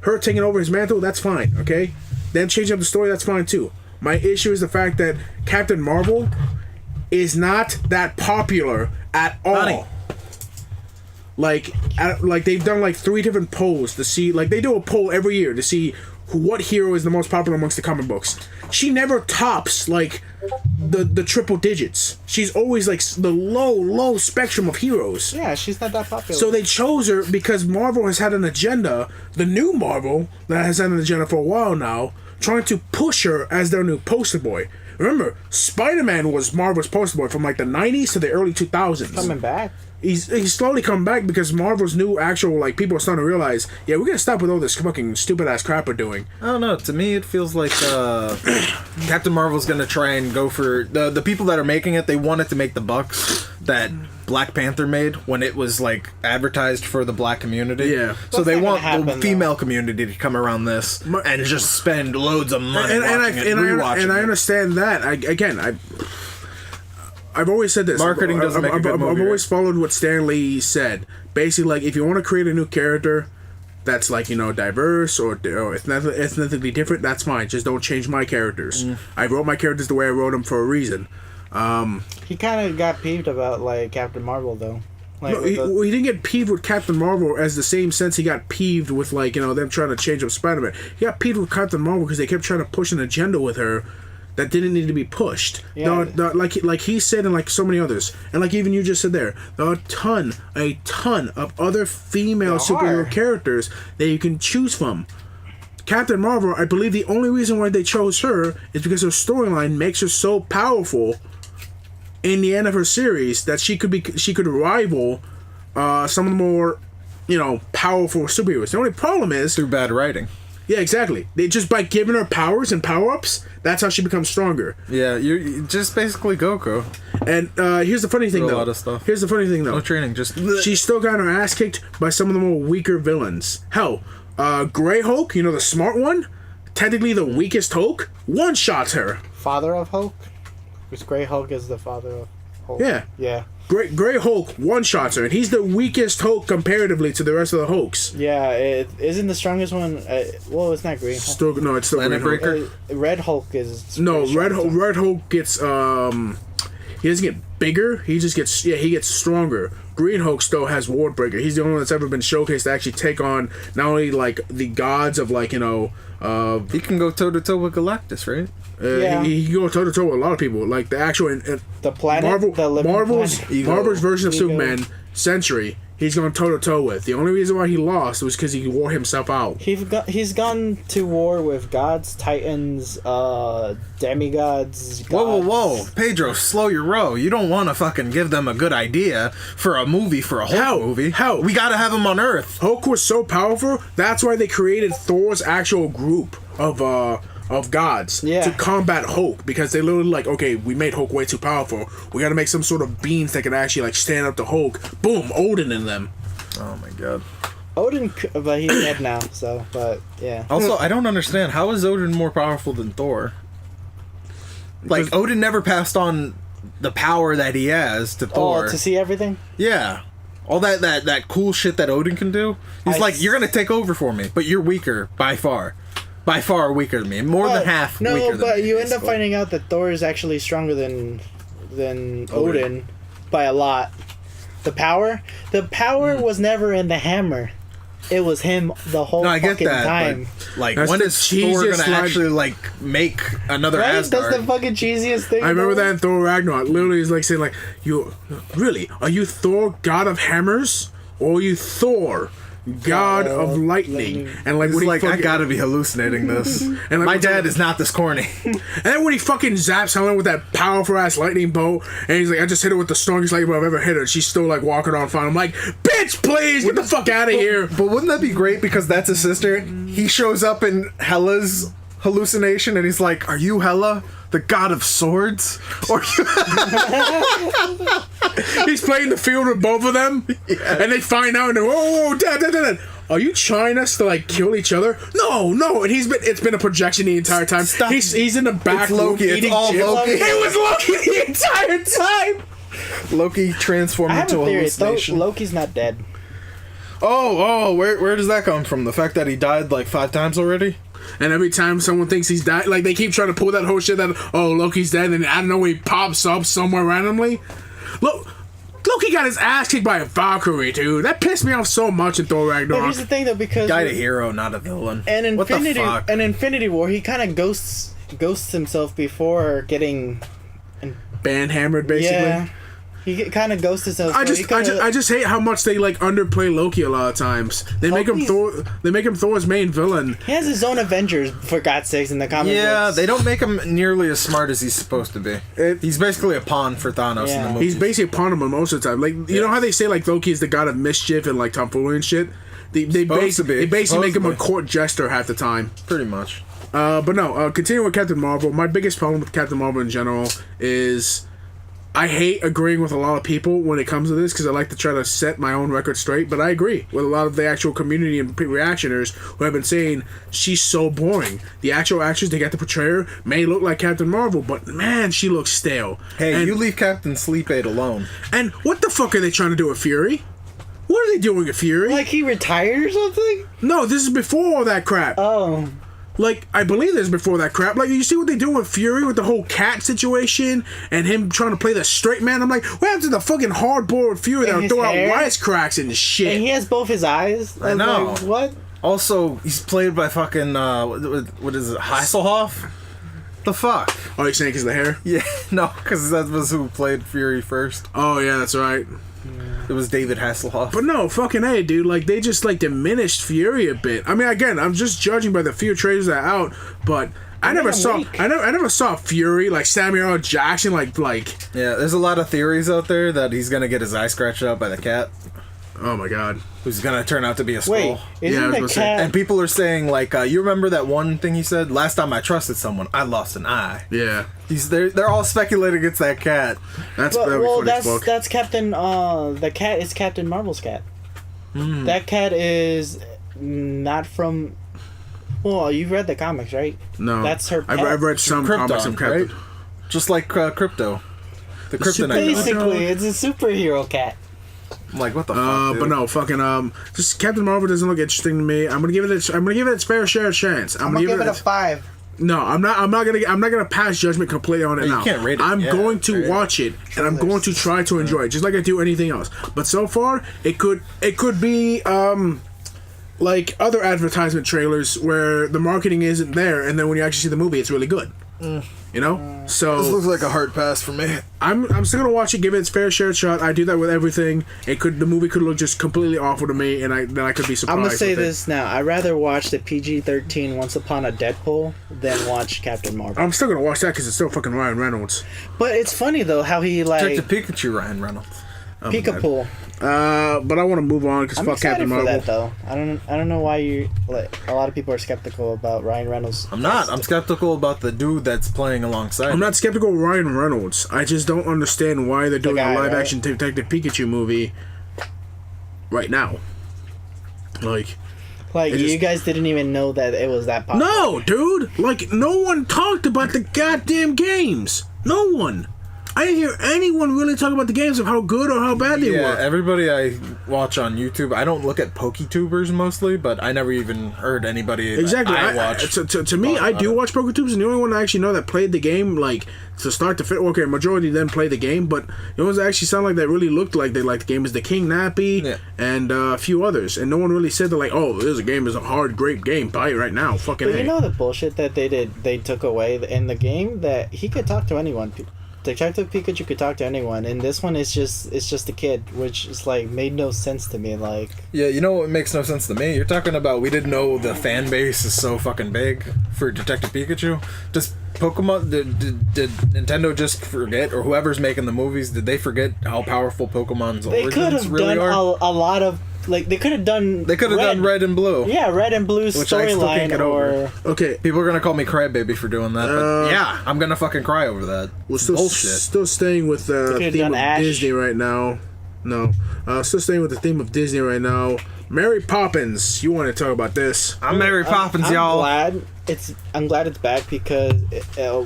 Her taking over his mantle, that's fine, okay? Then changing up the story, that's fine too. My issue is the fact that Captain Marvel is not that popular at all. Honey. Like they've done like 3 different polls to see, like they do a poll every year to see what hero is the most popular amongst the comic books. She never tops like the triple digits. She's always like the low spectrum of heroes. Yeah, she's not that popular. So they chose her because Marvel has had an agenda, the new Marvel that has had an agenda for a while now, trying to push her as their new poster boy. Remember, Spider-Man was Marvel's poster boy from like the 90s to the early 2000s. Coming back. He's slowly coming back because Marvel's new actual, like, people are starting to realize, yeah, we're gonna stop with all this fucking stupid-ass crap we're doing. I don't know. To me, it feels like Captain Marvel's gonna try and go for... The people that are making it, they wanted to make the bucks that Black Panther made when it was, like, advertised for the black community. Yeah. So they want the female community to come around this and just spend loads of money and I understand that. I've always said this. Marketing doesn't make a good movie, I've always followed what Stan Lee said. basically like if you want to create a new character that's like, you know, diverse or ethnically different, that's fine. Just don't change my characters. I wrote my characters the way I wrote them for a reason. He kind of got peeved about like Captain Marvel though. Like, No, he didn't get peeved with Captain Marvel as the same sense he got peeved with, like, you know, them trying to change up Spider-Man. He got peeved with Captain Marvel because they kept trying to push an agenda with her that didn't need to be pushed. Yeah. Like he said, and like so many others, and like even you just said there are a ton of other female superhero characters that you can choose from. Captain Marvel, I believe the only reason why they chose her is because her storyline makes her so powerful in the end of her series that she could rival some of the more, you know, powerful superheroes. The only problem is Through bad writing. yeah, exactly. They just by giving her powers and power ups, that's how she becomes stronger. Yeah, you're just basically Goku. And here's the funny thing, A though. lot of stuff. Here's the funny thing, though. No training, just She still got her ass kicked by some of the more weaker villains. Hell, Grey Hulk, you know, the smart one, technically the weakest Hulk, one-shots her. Father of Hulk? Because Grey Hulk is the father of Hulk. Yeah. Yeah. Grey Hulk one-shots her, and he's the weakest Hulk comparatively to the rest of the Hulks. Yeah, it isn't the strongest one. Well, it's not Green Hulk. Still, no, it's still Planet Green Hulk. Breaker? Red Hulk is. No, pretty Red strong, Hulk. Red Hulk gets he doesn't get bigger. He just gets he gets stronger. Green Hulk still has Wardbreaker. He's the only one that's ever been showcased to actually take on not only like the gods of like, you know, he can go toe to toe with Galactus, right? Yeah. he can go toe to toe with a lot of people. Like the actual The planet. the living Marvel's planet. Marvel's version of Ego. Superman, Sentry. He's going toe to toe with. The only reason why he lost was because he wore himself out. He's gone to war with gods, titans, demigods. Whoa, gods. Pedro, slow your roll. You don't want to fucking give them a good idea for a movie, for a whole How? movie. How? We gotta have him on Earth. Hulk was so powerful. That's why they created Thor's actual group of gods Yeah. to combat Hulk, because they literally like, okay, we made Hulk way too powerful. We got to make some sort of beings that can actually like stand up to Hulk. Boom, Odin in them. Oh my god. Odin, but he's dead now. So, but yeah. Also, I don't understand. How is Odin more powerful than Thor? Like, Because- Odin never passed on the power that he has to Thor. Oh, to see everything. Yeah. All that cool shit that Odin can do. He's I like, you're gonna take over for me, but you're weaker by far. By far weaker than me. More than half No, weaker than but me, you end up basically. finding out that Thor is actually stronger than Odin by a lot. The power was never in the hammer. It was him the whole No, I get fucking that. time. But, like, That's when the is Thor cheesiest gonna line- actually like make another Right? Asgard? That's the fucking cheesiest thing. I remember though. that in Thor Ragnarok. Literally, is like saying like, "You really are you Thor, god of hammers, or are you Thor, god of lightning?" And like, He's when he like, I fucking- gotta be hallucinating this. And like, My what's dad up- is not this corny. And then when he fucking zaps Helen with that powerful ass lightning bolt, and he's like, I just hit her with the strongest lightning bolt I've ever hit her. She's still like walking on fire. I'm like, bitch, please get the fuck out of here. But wouldn't that be great? Because that's his sister. He shows up in Hela's hallucination, and he's like, "Are you Hela, the god of swords?" Or He's playing the field with both of them, and they find out and they're, oh, dad. Are you trying us to like kill each other? No. And it's been a projection the entire time. Stop. He's in the back It's Loki. room It's eating all chips. Loki. It was Loki the entire time. Loki transformed I have into a a theory. hallucination. Loki's not dead. Where does that come from? The fact that he died like 5 times already? And every time someone thinks he's died, like they keep trying to pull that whole shit that, oh, Loki's dead, and I don't know, he pops up somewhere randomly. Loki got his ass kicked by a Valkyrie, dude. That pissed me off so much in Thor But Ragnarok. here's the thing, though, because Guy to hero, not a villain. in What the fuck? Infinity War, he kind of ghosts himself before getting. Banhammered, basically. Yeah, he kind of ghosts himself. I so he just kinda- hate how much they like underplay Loki a lot of times. They make him Thor's main villain. He has his own Avengers, for God's sakes, in the comic Yeah, books. they don't make him nearly as smart as he's supposed to be. He's basically a pawn for Thanos in Yeah. the movie. He's basically upon him most of the time. Like you know how they say like Loki is the god of mischief and like tomfoolery and shit. They Supposed to be. basically make him a Supposedly. court jester half the time. pretty much. But no, continuing with Captain Marvel, my biggest problem with Captain Marvel in general is I hate agreeing with a lot of people when it comes to this because I like to try to set my own record straight, but I agree with a lot of the actual community and reactioners who have been saying she's so boring. The actual actress they got to portray her may look like Captain Marvel, but man, she looks stale. Hey, and, you leave Captain Sleep Aid alone. and what the fuck are they trying to do with Fury? What are they doing with Fury? Like he retired or something? No, this is before all that crap. Oh. Like, I believe this is before that crap. Like, you see what they do with Fury with the whole cat situation and him trying to play the straight man? I'm like, what happened to the fucking hardboard Fury that would his throw out hair? wisecracks and shit? And he has both his eyes. I know. Like, what? Also, he's played by fucking what is it, Hasselhoff? The fuck? Oh, you're saying because of the hair? Yeah, no, because that was who played Fury first. Oh, yeah, that's right. It was David Hasselhoff. But no, fucking A, dude. Like, they just, like, diminished Fury a bit. I mean, again, I'm just judging by the few trailers that are out, but I never saw Fury, like, Samuel L. Jackson, like, Yeah, there's a lot of theories out there that he's gonna get his eye scratched out by the cat, oh my god. who's gonna turn out to be a skull. Wait, Yeah, I isn't was the gonna say- cat? And people are saying, like, you remember that one thing he said? Last time I trusted someone, I lost an eye. Yeah. They're all speculating it's that cat. That'd be funny as fuck. that's Captain. The cat is Captain Marvel's cat. Hmm. That cat is not from. Well, you've read the comics, right? No. That's her pet. I've read some comics of Krypton, Captain. right? Just like Crypto. The Kryptonite. Basically, it's a superhero cat. I'm like, what the fuck, dude? But no, fucking just Captain Marvel doesn't look interesting to me. I'm gonna give it its fair share of chance. I'm gonna give it a 5. No, I'm not gonna pass judgment completely on it You now. can't rate it I'm yet, going to right? watch it and I'm going to try to enjoy it, just like I do anything else. But so far, it could be like other advertisement trailers where the marketing isn't there, and then when you actually see the movie, it's really good. You know, so This looks like a hard pass for me. I'm still gonna watch it, give it its fair share shot. I do that with everything. The movie could look just completely awful to me, and then I could be surprised. I'm gonna say with it. this now. I'd rather watch the PG-13 Once Upon a Deadpool than watch Captain Marvel. I'm still gonna watch that because it's still fucking Ryan Reynolds. But it's funny though how he like Detective Pikachu, Ryan Reynolds. Peekapoo. But I want to move on because I'm fuck excited Captain for Marvel. that though. I don't know why you like. A lot of people are skeptical about Ryan Reynolds. I'm not. I'm skeptical about the dude that's playing alongside. I'm not skeptical of Ryan Reynolds. I just don't understand why they're doing guy, a live right? action Detective Pikachu movie right now. Like, Like It you just- guys didn't even know that it was that popular. no, dude. Like, no one talked about the goddamn games. No one. I didn't hear anyone really talk about the games of how good or how bad they Yeah, were. everybody I watch on YouTube, I don't look at PokeTubers mostly, but I never even heard anybody that Exactly. I watch. To me, I do watch PokeTubes, and the only one I actually know that played the game, like, to start to fit. Okay, majority then play the game, but the ones that actually sound like that really looked like they liked the game is the King Nappy Yeah. and a few others. And no one really said they're like, oh, this game is a hard, great game. Buy it right now. Fucking But A. you know the bullshit that they took away in the game, that he could talk to anyone. Detective Pikachu could talk to anyone, and this one is just a kid, which is like made no sense to me. Like, Yeah, you know what makes no sense to me? You're talking about we didn't know the fan base is so fucking big for Detective Pikachu. Does Pokemon did Nintendo just forget, or whoever's making the movies, did they forget how powerful Pokemon's they could origins have really done are? a lot of like they could have done. They could have done Red and Blue. Yeah, Red and Blue Which I still can't storyline, get or over. Okay, People are gonna call me crybaby for doing that, but yeah, I'm gonna fucking cry over that. we're still Bullshit. still staying with the could've theme done of Ash. Disney right now. No, still staying with the theme of Disney right now. Mary Poppins. You want to talk about this? I'm Mary Poppins, I'm y'all. I'm glad it's back because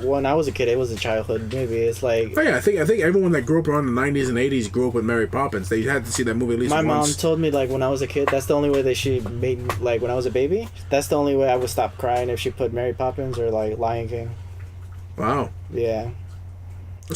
when I was a kid, it was a childhood movie. It's like Oh yeah, I think everyone that grew up around the 90s and 80s grew up with Mary Poppins. They had to see that movie at least my mom once. told me, like when I was a kid, that's the only way that she made me, like when I was a baby. That's the only way I would stop crying if she put Mary Poppins or like Lion King. Wow. Yeah,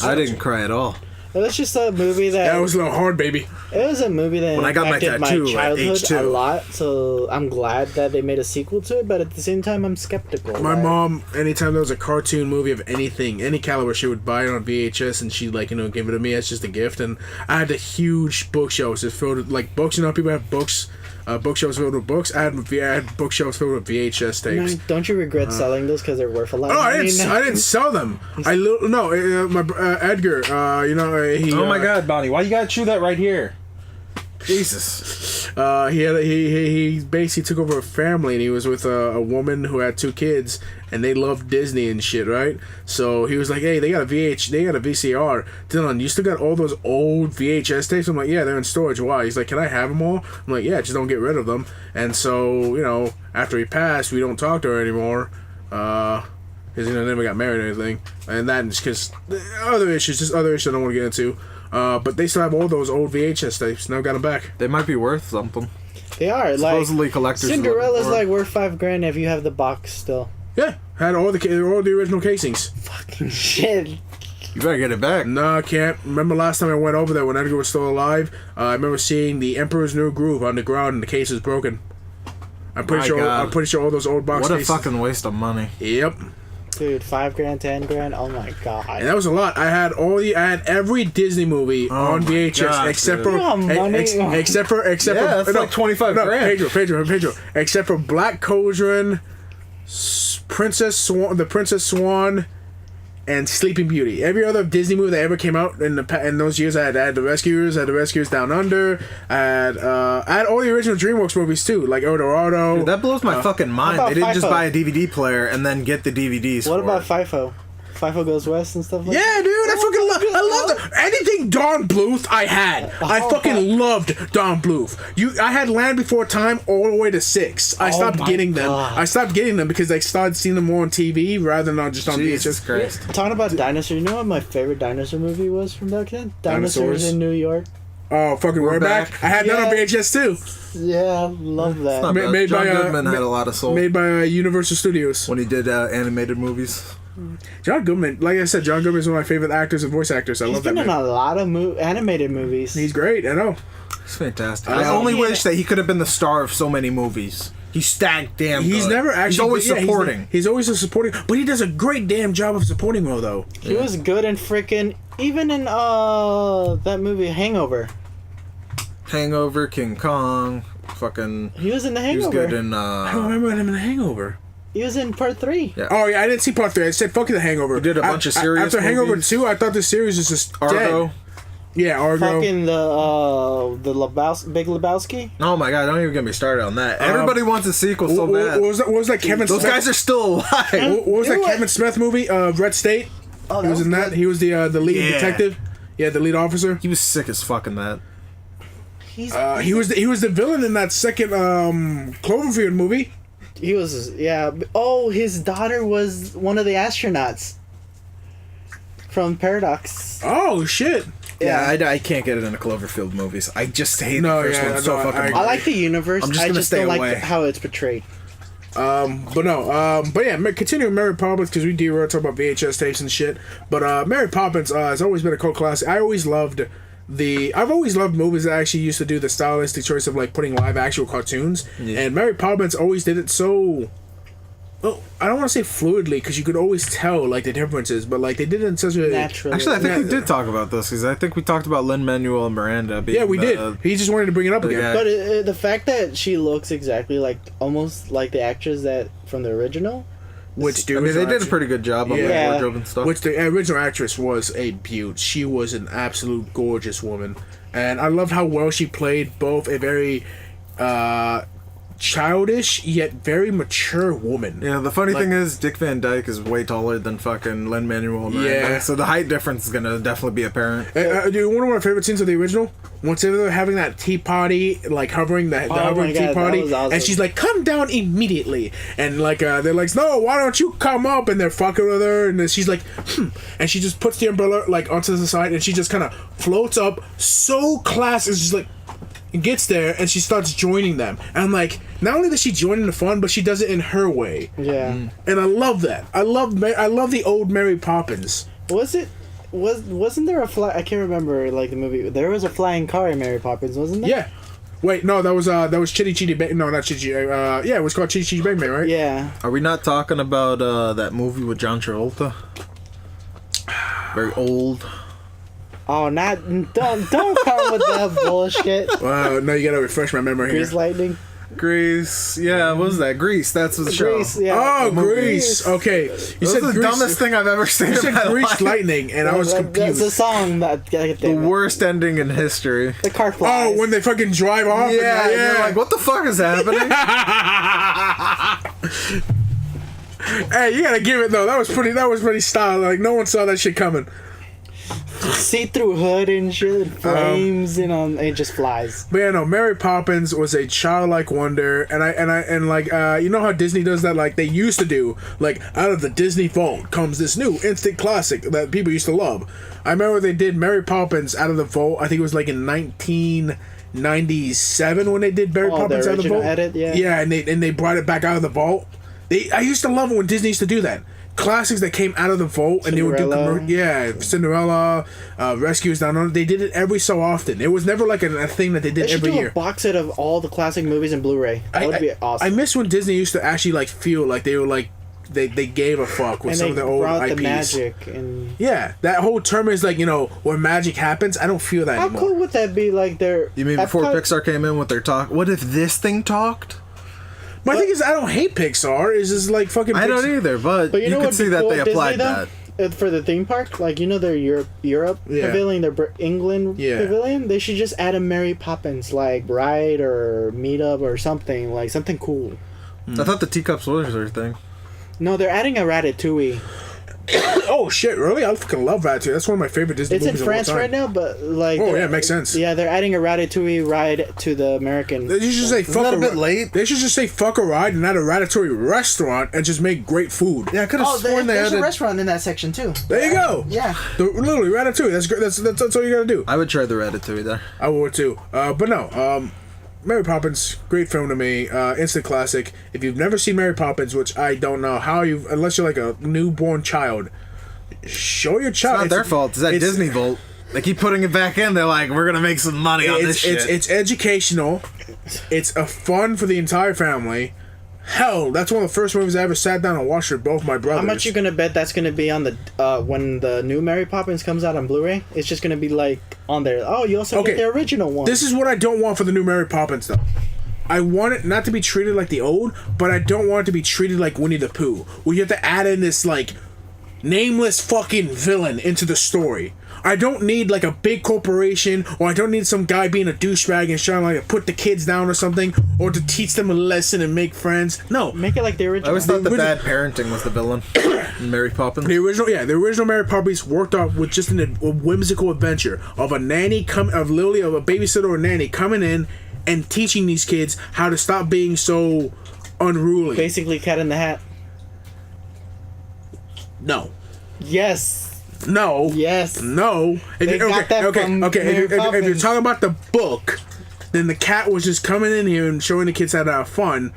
I didn't cry at all. it was just a movie that That was a little hard, baby. it was a movie that When I got my impacted tattoo at childhood age 2. a lot. So I'm glad that they made a sequel to it, but at the same time, I'm skeptical. My like- mom, anytime there was a cartoon movie of anything, any caliber, she would buy it on VHS and she'd like, give it to me as just a gift. And I had a huge bookshelves just filled with like books. You know, how people have books, bookshelves filled with books. I had bookshelves filled with VHS tapes. Man, don't you regret selling those because they're worth a lot? Oh, of I money didn't. now? I didn't sell them. Edgar. He. Oh my God, Bonnie, why you gotta chew that right here? Jesus. He basically took over a family, and he was with a woman who had 2 kids, and they loved Disney and shit, right? So he was like, "Hey, they got a VCR. Dylan, you still got all those old VHS tapes?" I'm like, "Yeah, they're in storage. Why?" He's like, "Can I have them all?" I'm like, "Yeah, just don't get rid of them." And so after he passed, we don't talk to her anymore. Because they never got married or anything, and that is because other issues I don't want to get into. But they still have all those old VHS tapes. Now got them back. They might be worth something. They are Supposedly like collectors. Cinderella's looking for it. like worth $5,000 if you have the box still. Yeah, had all the original casings. Fucking shit. You better get it back. No, I can't. Remember last time I went over there when Edgar was still alive? I remember seeing the Emperor's New Groove on the ground and the case was broken. I'm pretty My sure. God. I'm pretty sure all those old box What a cases. fucking waste of money. Yep. Dude, $5,000, $10,000. Oh my god. And that was a lot. I had every Disney movie on my VHS God, except dude. for You know how money- except for Yeah, that's like 25 grand. Pedro. Except for Black Cauldron, Princess Swan, and Sleeping Beauty. Every other Disney movie that ever came out in those years, I had the Rescuers, I had the Rescuers Down Under, I had all the original DreamWorks movies too, like El Dorado. Dude, that blows my fucking mind. about They didn't just FIFO? buy a DVD player and then get the DVDs. What for about it. FIFO? FIFO Goes West and stuff like Yeah, that? dude, I love anything Don Bluth. I had. I Oh, fucking loved Don Bluth. I had Land Before Time all the way to 6. I stopped my getting them. God. I stopped getting them because I started seeing them more on TV rather than just on Jesus VHS. Christ. Talking about dinosaurs, you know what my favorite dinosaur movie was from back then? Dinosaurs? Dinosaurs in New York. Oh, fucking We're back. Back. I had that on Yeah. VHS too. Yeah, love that. Not bad. Made John by, Goodman had a lot of soul Made by Universal Studios. when he did animated movies. John Goodman, like I said, John Goodman is one of my favorite actors and voice actors. I He's love that been in man. a lot of animated movies. He's great. I know. It's fantastic. I I only he- wish that he could have been the star of so many movies. He's stacked damn He's good. never actually. He's always yeah, supporting. He's always a supporting, but he does a great damn job of supporting role though. He was good in freaking even in that movie Hangover. Hangover, King Kong, fucking. He was in the He was Hangover. good in. I don't remember him in The Hangover. He was in part 3. Yeah. Oh yeah, I didn't see part 3. I said fuck The Hangover. He did a bunch of serious After Hangover movies. 2, I thought the series was just Argo. dead. Yeah, Argo. Fucking the Big Lebowski. Oh my god! Don't even get me started on that. Everybody wants a sequel so bad. What was that Kevin Those Smith? guys are still alive. What was You that know what? Kevin Smith movie? Red State. Oh, He was in that. He was the lead Yeah. detective. Yeah, the lead officer. He was sick as fuck in that. He's He was the villain in that second Cloverfield movie. he was yeah. Oh, his daughter was one of the astronauts from Paradox. Oh shit. Yeah, I can't get it in the Cloverfield movies. I just hate No, the first yeah, one so no, fucking I- much. I like the universe. I'm just I gonna just stay don't away. like how it's portrayed. But yeah, continuing Mary Poppins because we derailed talk about VHS tapes and shit. But Mary Poppins has always been a cult classic. I've always loved movies that actually used to do the stylistic choice of like putting live actual cartoons. Yeah. And Mary Poppins always did it so. Well, I don't want to say fluidly because you could always tell like the differences, but like they did it in such a Naturally. Actually, I think Yeah. we did talk about this because I think we talked about Lin-Manuel Miranda. Being Yeah, we did. He just wanted to bring it up again. guy. But the fact that she looks exactly like almost like the actress that from the original. Which the I mean, they original did a actress- pretty good job on Yeah. the wardrobe and stuff. Which the original actress was a beaut. She was an absolute gorgeous woman, and I loved how well she played both a very childish yet very mature woman. Yeah, the funny Like- thing is, Dick Van Dyke is way taller than fucking Lin-Manuel Miranda. Yeah. So the height difference is gonna definitely be apparent. Dude, one of my favorite scenes of the original, once they were having that tea party, like hovering the hovering my tea God, that party, was awesome. and she's like, "Come down immediately," and like they're like, "No, why don't you come up?" And they're fucking with her, and then she's like, and she just puts the umbrella like onto the side, and she just kind of floats up, so class, it's just like. And gets there and she starts joining them, and I'm like, not only does she join in the fun, but she does it in her way, Yeah. and I love that. I love the old Mary Poppins. Wasn't there a fly? I can't remember like the movie. There was a flying car in Mary Poppins, wasn't there? Yeah. Wait, no, that was Chitty Chitty Bang. No, not Chitty. Yeah, it was called Chitty Chitty Bang Bang, right? Yeah. Are we not talking about that movie with John Travolta? Very old. Oh, don't come with that bullshit. No, you gotta refresh my memory Grease here. lightning. Grease. Yeah, what was that? Grease. That's the show. Grease. Yeah. Oh, Grease. Okay, you This said is the Grease. dumbest thing I've ever seen You in said my Grease life. Lightning, and I was That's the confused. song that The worst ending in history. The car flies. Oh, when they fucking drive off. Yeah, and, and you're like, what the fuck is happening? Hey, you gotta give it though. That was pretty style. Like no one saw that shit coming. see-through hood and shit, flames, it just flies. But yeah, no, Mary Poppins was a childlike wonder, and like you know how Disney does that, like they used to do, like out of the Disney vault comes this new instant classic that people used to love. I remember they did Mary Poppins out of the vault. I think it was like in 1997 when they did Mary Poppins out of the vault. Edit, yeah. Yeah, and they brought it back out of the vault. I used to love it when Disney used to do that. Classics that came out of the vault and they would do Cinderella, Rescuers Down Under. They did it every so often. It was never like a thing that they did They should every do year. a box set of all the classic movies in Blu-ray. That would be awesome. I miss when Disney used to actually like feel like they were like they gave a fuck with and some of the old brought IPs. the magic and Yeah, that whole term is like, you know, where magic happens. I don't feel that how anymore. cool would that be? Like You mean before Epcot- Pixar came in with their talk? What if this thing talked? My thing is, I don't hate Pixar. It's just like fucking. I don't Pixar. either, but But you, know can what'd see be that cool they at Disney, applied though? that. For the theme park, like their Europe Yeah. pavilion, their England Yeah. pavilion, they should just add a Mary Poppins like ride or meetup or something, like something cool. I thought the Teacups was their thing. No, they're adding a Ratatouille. Oh shit! Really? I fucking love Ratatouille. That's one of my favorite Disney It's in movies France of all right time. now, but like Oh, they're- yeah, makes sense. Yeah, they're adding a Ratatouille ride to the American. They should just say fuck that a bit ri- late? They should just say fuck a ride and add a Ratatouille restaurant and just make great food. Yeah, I could have sworn they there's a added. restaurant in that section too. There you go. Yeah. Literally Ratatouille. That's great. That's all you gotta do. I would try the Ratatouille there. I would too. But no. Mary Poppins, great film to me. Instant classic. If you've never seen Mary Poppins, which I don't know how you, unless you're like a newborn child, show your child. It's not their fault. It's that Disney Vault. They keep putting it back in. They're like, we're gonna make some money on this shit. It's educational. It's a fun for the entire family. Hell, that's one of the first movies I ever sat down and watched with both my brothers. How much you gonna bet that's gonna be on the when the new Mary Poppins comes out on Blu-ray? It's just gonna be like on there. Oh, you also Okay. get the original one. This is what I don't want for the new Mary Poppins, though. I want it not to be treated like the old, but I don't want it to be treated like Winnie the Pooh, where you have to add in this, like, nameless fucking villain into the story. I don't need, like, a big corporation, or I don't need some guy being a douchebag and trying to, like, put the kids down or something, or to teach them a lesson and make friends. No. Make it like the I original. always thought the original- bad parenting was the villain in Mary Poppins. The original Mary Poppins worked off with just a whimsical adventure of a nanny of a babysitter or nanny coming in and teaching these kids how to stop being so unruly. Basically, Cat in the Hat. No. Yes. No. Yes. No. They got that from Mary If you're Poppins. talking about the book, then the cat was just coming in here and showing the kids how to have fun,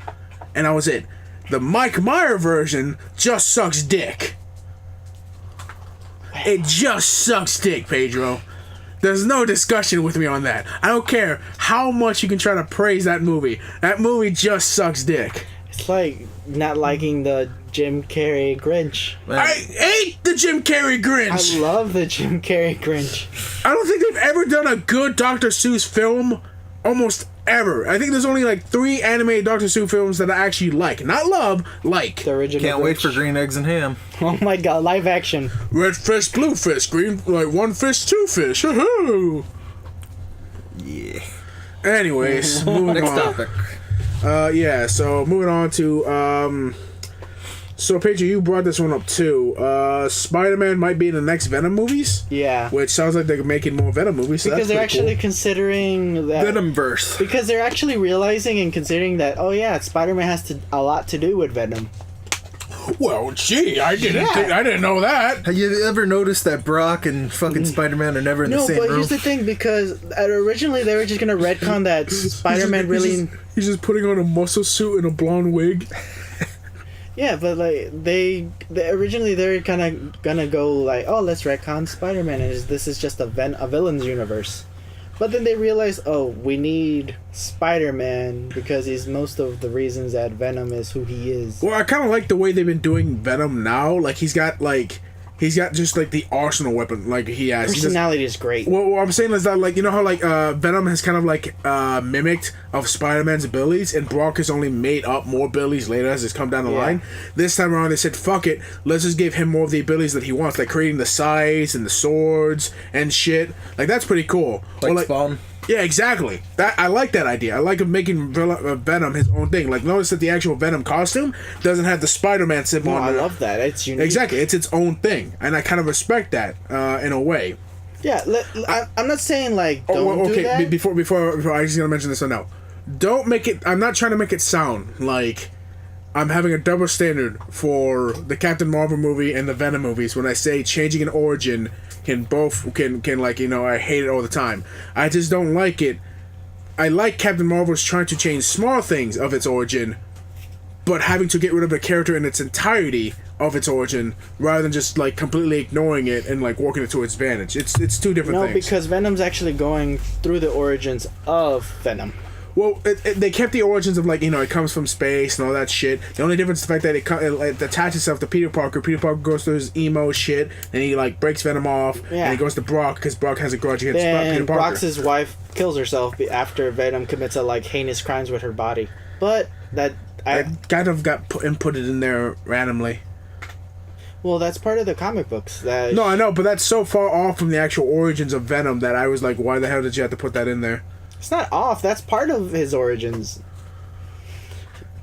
and that was it. The Mike Meyer version just sucks dick. It just sucks dick, Pedro. There's no discussion with me on that. I don't care how much you can try to praise that movie. That movie just sucks dick. It's like not liking the Jim Carrey Grinch. I hate the Jim Carrey Grinch. I love the Jim Carrey Grinch. I don't think they've ever done a good Dr. Seuss film, almost ever. I think there's only like 3 animated Dr. Seuss films that I actually like. Not love, like. The original. Can't wait Grinch. for green eggs and ham. Oh my god, live action. Red fish, blue fish, green, like 1 fish, 2 fish. Woohoo! Yeah. Anyways, moving Next on. topic. Yeah, so moving on to, so Pedro, you brought this one up too. Spider-Man might be in the next Venom movies, Yeah. which sounds like they're making more Venom movies. So Because that's they're pretty actually considering that. Venomverse. Because they're actually realizing and considering that, oh yeah, Spider-Man has a lot to do with Venom. cool. Well, gee, I didn't know that. Have you ever noticed that Brock and fucking Spider-Man are never in the No, same but room? here's the thing, because originally they were just gonna retcon that Spider-Man really. He's just putting on a muscle suit and a blonde wig. Yeah, but like they originally they're kind of gonna go like, oh, let's retcon Spider-Man, and this is just a villain's universe. But then they realize, oh, we need Spider-Man because he's most of the reasons that Venom is who he is. Well, I kind of like the way they've been doing Venom now. Like he's got just like the arsenal weapon like he has. He does- Personality is great. Well, what I'm saying is that, like, you know how, like, Venom has kind of, like, mimicked of Spider-Man's abilities, and Brock has only made up more abilities later as it's come down the Yeah. line. This time around, they said, fuck it, let's just give him more of the abilities that he wants, like creating the scythes and the swords and shit. Like, that's pretty cool. like Or, Spawn. Yeah, exactly. I like that idea. I like him making Venom his own thing. Like, notice that the actual Venom costume doesn't have the Spider-Man symbol Oh, on I it. love that. It's unique. Exactly, it's its own thing, and I kind of respect that in a way. Yeah, I'm not saying like don't do that. Before I just gonna mention this one now. Don't make it. I'm not trying to make it sound like I'm having a double standard for the Captain Marvel movie and the Venom movies when I say changing an origin can like, you know, I hate it all the time. I just don't like it. I like Captain Marvel's trying to change small things of its origin, but having to get rid of the character in its entirety of its origin rather than just like completely ignoring it and like working it to its advantage. It's two different things. No, because Venom's actually going through the origins of Venom. Well, they kept the origins of, like, you know, it comes from space and all that shit. The only difference is the fact that it attaches itself to Peter Parker. Peter Parker goes through his emo shit, and he, like, breaks Venom off, and he goes to Brock, because Brock has a grudge against Peter Parker. Brock's wife kills herself after Venom commits like heinous crimes with her body. But I kind of got inputted in there randomly. Well, that's part of the comic books. No, I know, but that's so far off from the actual origins of Venom that I was like, why the hell did you have to put that in there? It's not off. That's part of his origins.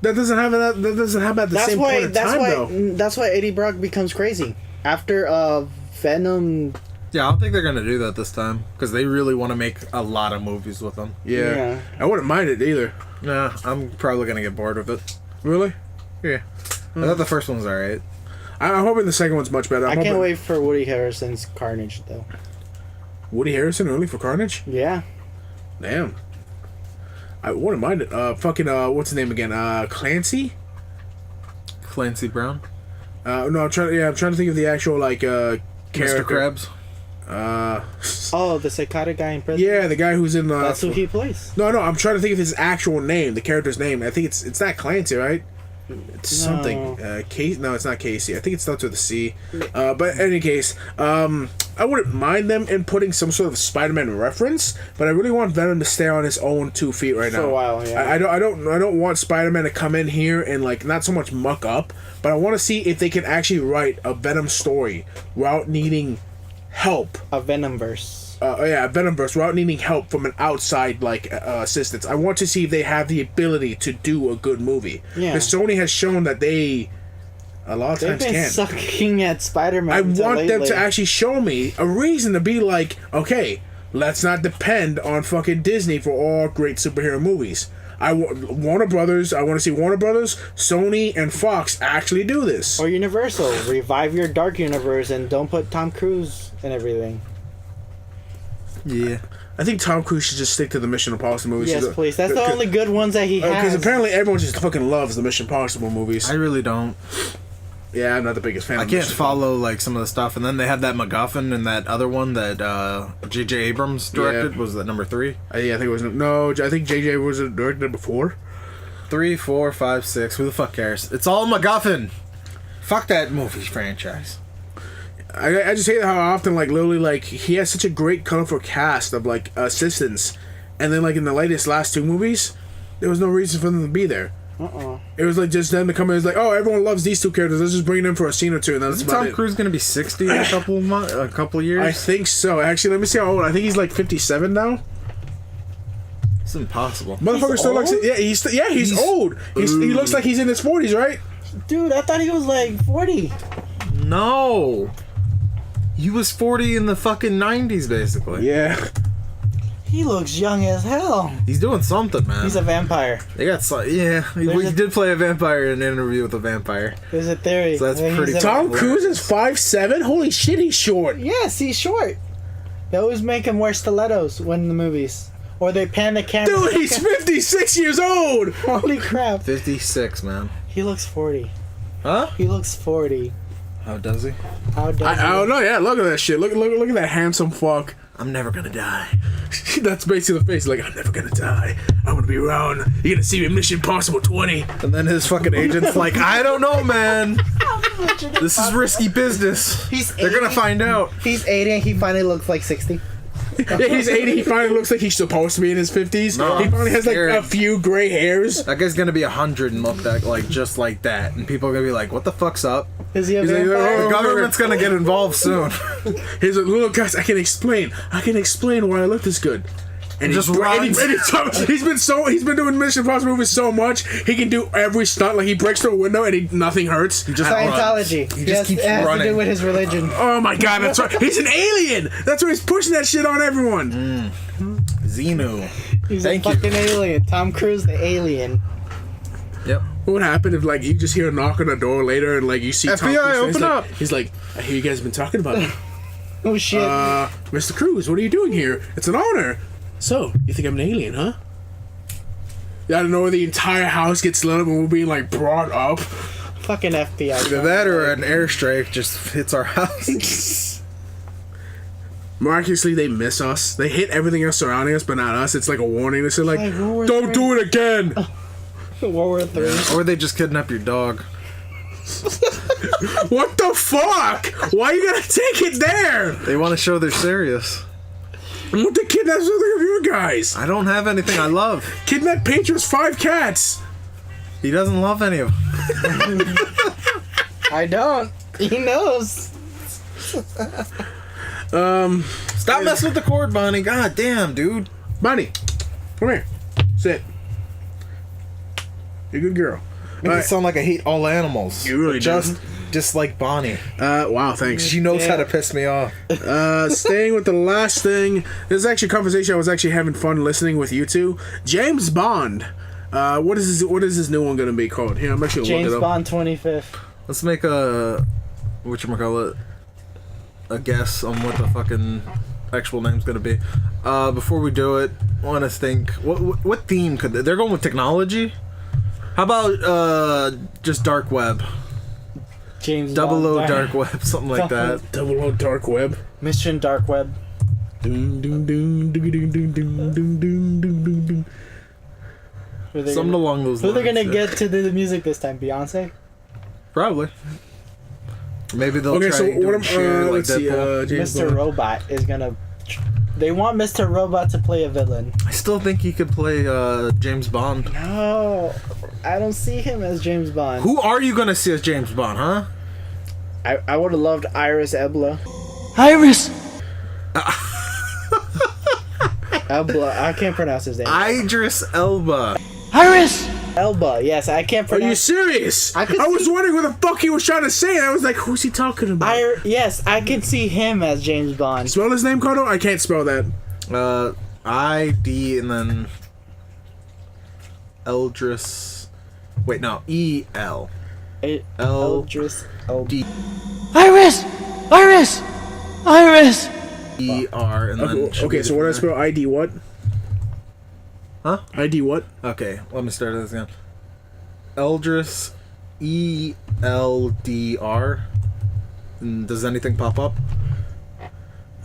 That doesn't happen at the same point in time, though. That's why Eddie Brock becomes crazy after Venom. Yeah, I don't think they're gonna do that this time because they really want to make a lot of movies with them. Yeah. I wouldn't mind it either. Nah, I'm probably gonna get bored with it. Really? Yeah. I thought the first one was alright. I'm hoping the second one's much better. I can't wait for Woody Harrelson's Carnage, though. Woody Harrelson early for Carnage? Yeah. Damn. I wouldn't mind it. What's his name again? Clancy? Clancy Brown? No, I'm trying to think of the actual, like, character. Mr. Krabs? The psychotic guy in prison? Yeah, the guy who's in, that's who he plays. No, I'm trying to think of his actual name, the character's name. I think it's not Clancy, right? It's something. No, it's not Casey. I think it starts with a C. But in any case, I wouldn't mind them inputting some sort of Spider-Man reference, but I really want Venom to stay on his own 2 feet right now. For a while, yeah. I don't want Spider-Man to come in here and like not so much muck up, but I want to see if they can actually write a Venom story without needing help. A Venomverse. Venomverse, without needing help from an outside assistance. I want to see if they have the ability to do a good movie. Yeah. Because Sony has shown that they a lot of times They've been can. sucking at Spider-Man. I want them to actually show me a reason to be like, okay, let's not depend on fucking Disney for all great superhero movies. Warner Brothers. I want to see Warner Brothers, Sony, and Fox actually do this. Or Universal, revive your Dark Universe and don't put Tom Cruise and everything. Yeah. I think Tom Cruise should just stick to the Mission Impossible movies. Yes, please. That's the only good ones that he has. Because apparently everyone just fucking loves the Mission Impossible movies. I really don't. Yeah, I'm not the biggest fan. I can't follow like some of the stuff, and then they had that MacGuffin and that other one that J.J. Abrams directed. Was that number 3? I think it was I think J.J. was directed number 4. 3, 4, 5, 6. Who the fuck cares? It's all MacGuffin. Fuck that movie franchise. I just hate how often like literally like he has such a great colorful cast of like assistants, and then like in the last 2 movies, there was no reason for them to be there. It was like just them to come in. It's like, oh, everyone loves these 2 characters. Let's just bring them for a scene or 2, and that's about it. Tom Cruise gonna be 60 in a couple years? I think so. Actually, let me see how old. I think he's like 57 now. It's impossible. Motherfucker still looks. Yeah, he's old. He looks like he's in his 40s, right? Dude, I thought he was like 40. No. He was 40 in the fucking 90s, basically. Yeah. He looks young as hell. He's doing something, man. He's a vampire. They got he did play a vampire in an interview with a vampire. There's a theory. So that's pretty. Tom Cruise is 5'7"? Holy shit, he's short. Yes, he's short. They always make him wear stilettos when in the movies. Or they pan the camera. Dude, he's 56 years old. Holy crap. 56, man. He looks 40. Huh? He looks 40. How does he? How does he? I don't know. Yeah, look at that shit. Look at that handsome fuck. I'm never gonna die. That's basically the face. Like, I'm never gonna die. I'm gonna be around. You're gonna see me in Mission Impossible 20. And then his fucking agent's like, I don't know, man. This is risky business. They're gonna find out. He's 80 and he finally looks like 60. Yeah, he's 80. He finally looks like he's supposed to be in his 50s. No, he finally has like scared. a few gray hairs. That guy's gonna be 100 and look just like that, and people are gonna be like, "What the fuck's up?" Is he a He's like, vampire? The government's gonna get involved soon. He's like, look, guys, I can explain. I can explain why I look this good. and Just he's runs. he's been doing Mission Impossible movies so much he can do every stunt. Like he breaks through a window and nothing hurts. He just Scientology. He just keeps it has to running. do with his religion. Oh my god, that's right. He's an alien. That's why he's pushing that shit on everyone. Xenu. He's Thank a you. fucking alien. Tom Cruise, the alien. Yep. What would happen if like you just hear a knock on the door later and like you see Tom FBI, Cruise, open up. He's like, I hear you guys have been talking about it. Oh shit. Mr. Cruz, what are you doing here? It's an honor. So, you think I'm an alien, huh? I don't know where the entire house gets lit up and we're being like brought up. Fucking FBI. Either that or an airstrike just hits our house. Miraculously, they miss us. They hit everything else surrounding us, but not us. It's like a warning. They say like, Like World War don't III. do it again. World War III. Or they just kidnap your dog. What the fuck? Why you gotta take it there? They want to show they're serious. What the kidnap something of you guys? I don't have anything I love. Kidnap Patriots 5 cats. He doesn't love any of them. I don't. He knows. Stop messing with the cord, Bonnie. God damn, dude. Bonnie, come here. Sit. You're a good girl. Makes it sound like I hate all animals. You really do. Just like Bonnie. Wow, thanks. She knows how to piss me off. Staying with the last thing, this is actually a conversation I was actually having fun listening with you two. James Bond. What is this new one gonna be called? Here, I'm actually looking James it up. Bond 25th. Let's make a whatchamacallit, a guess on what the fucking actual name's gonna be. Before we do it, I want to think what theme could they're going with technology? How about just dark web, James double O Bond. dark web, something like that. Double O Dark Web. Mission Dark Web. Doom, doom, doom, doom, doom, doom, doom, doom, doom, doom, doom, doom. Who they Something gonna, along those who lines. they're gonna yeah. get to do the music this time? Beyonce? Probably. Maybe they'll Okay, try so and do what it share like let's see. Deadpool. James Mr. Bond. Robot is gonna. They want Mr. Robot to play a villain. I still think he could play James Bond. No, I don't see him as James Bond. Who are you gonna see as James Bond, huh? I would have loved Iris Elba. Iris! Elba. I can't pronounce his name. Idris Elba. Iris! Elba. Yes, I can't Are you pronounce. serious? I I could was see- wondering what the fuck he was trying to say. And I was like, who's he talking about? Yes, I can see him as James Bond. Spell his name, Kodo? I can't spell that. I-D and then Eldris. Wait, no. E-L. L Eldris Elba. D Iris! Iris! Iris! E-R and then. Okay, so what do I spell? ID what? Huh? ID what? Okay, let me start this again. Eldris E-L-D-R. Does anything pop up?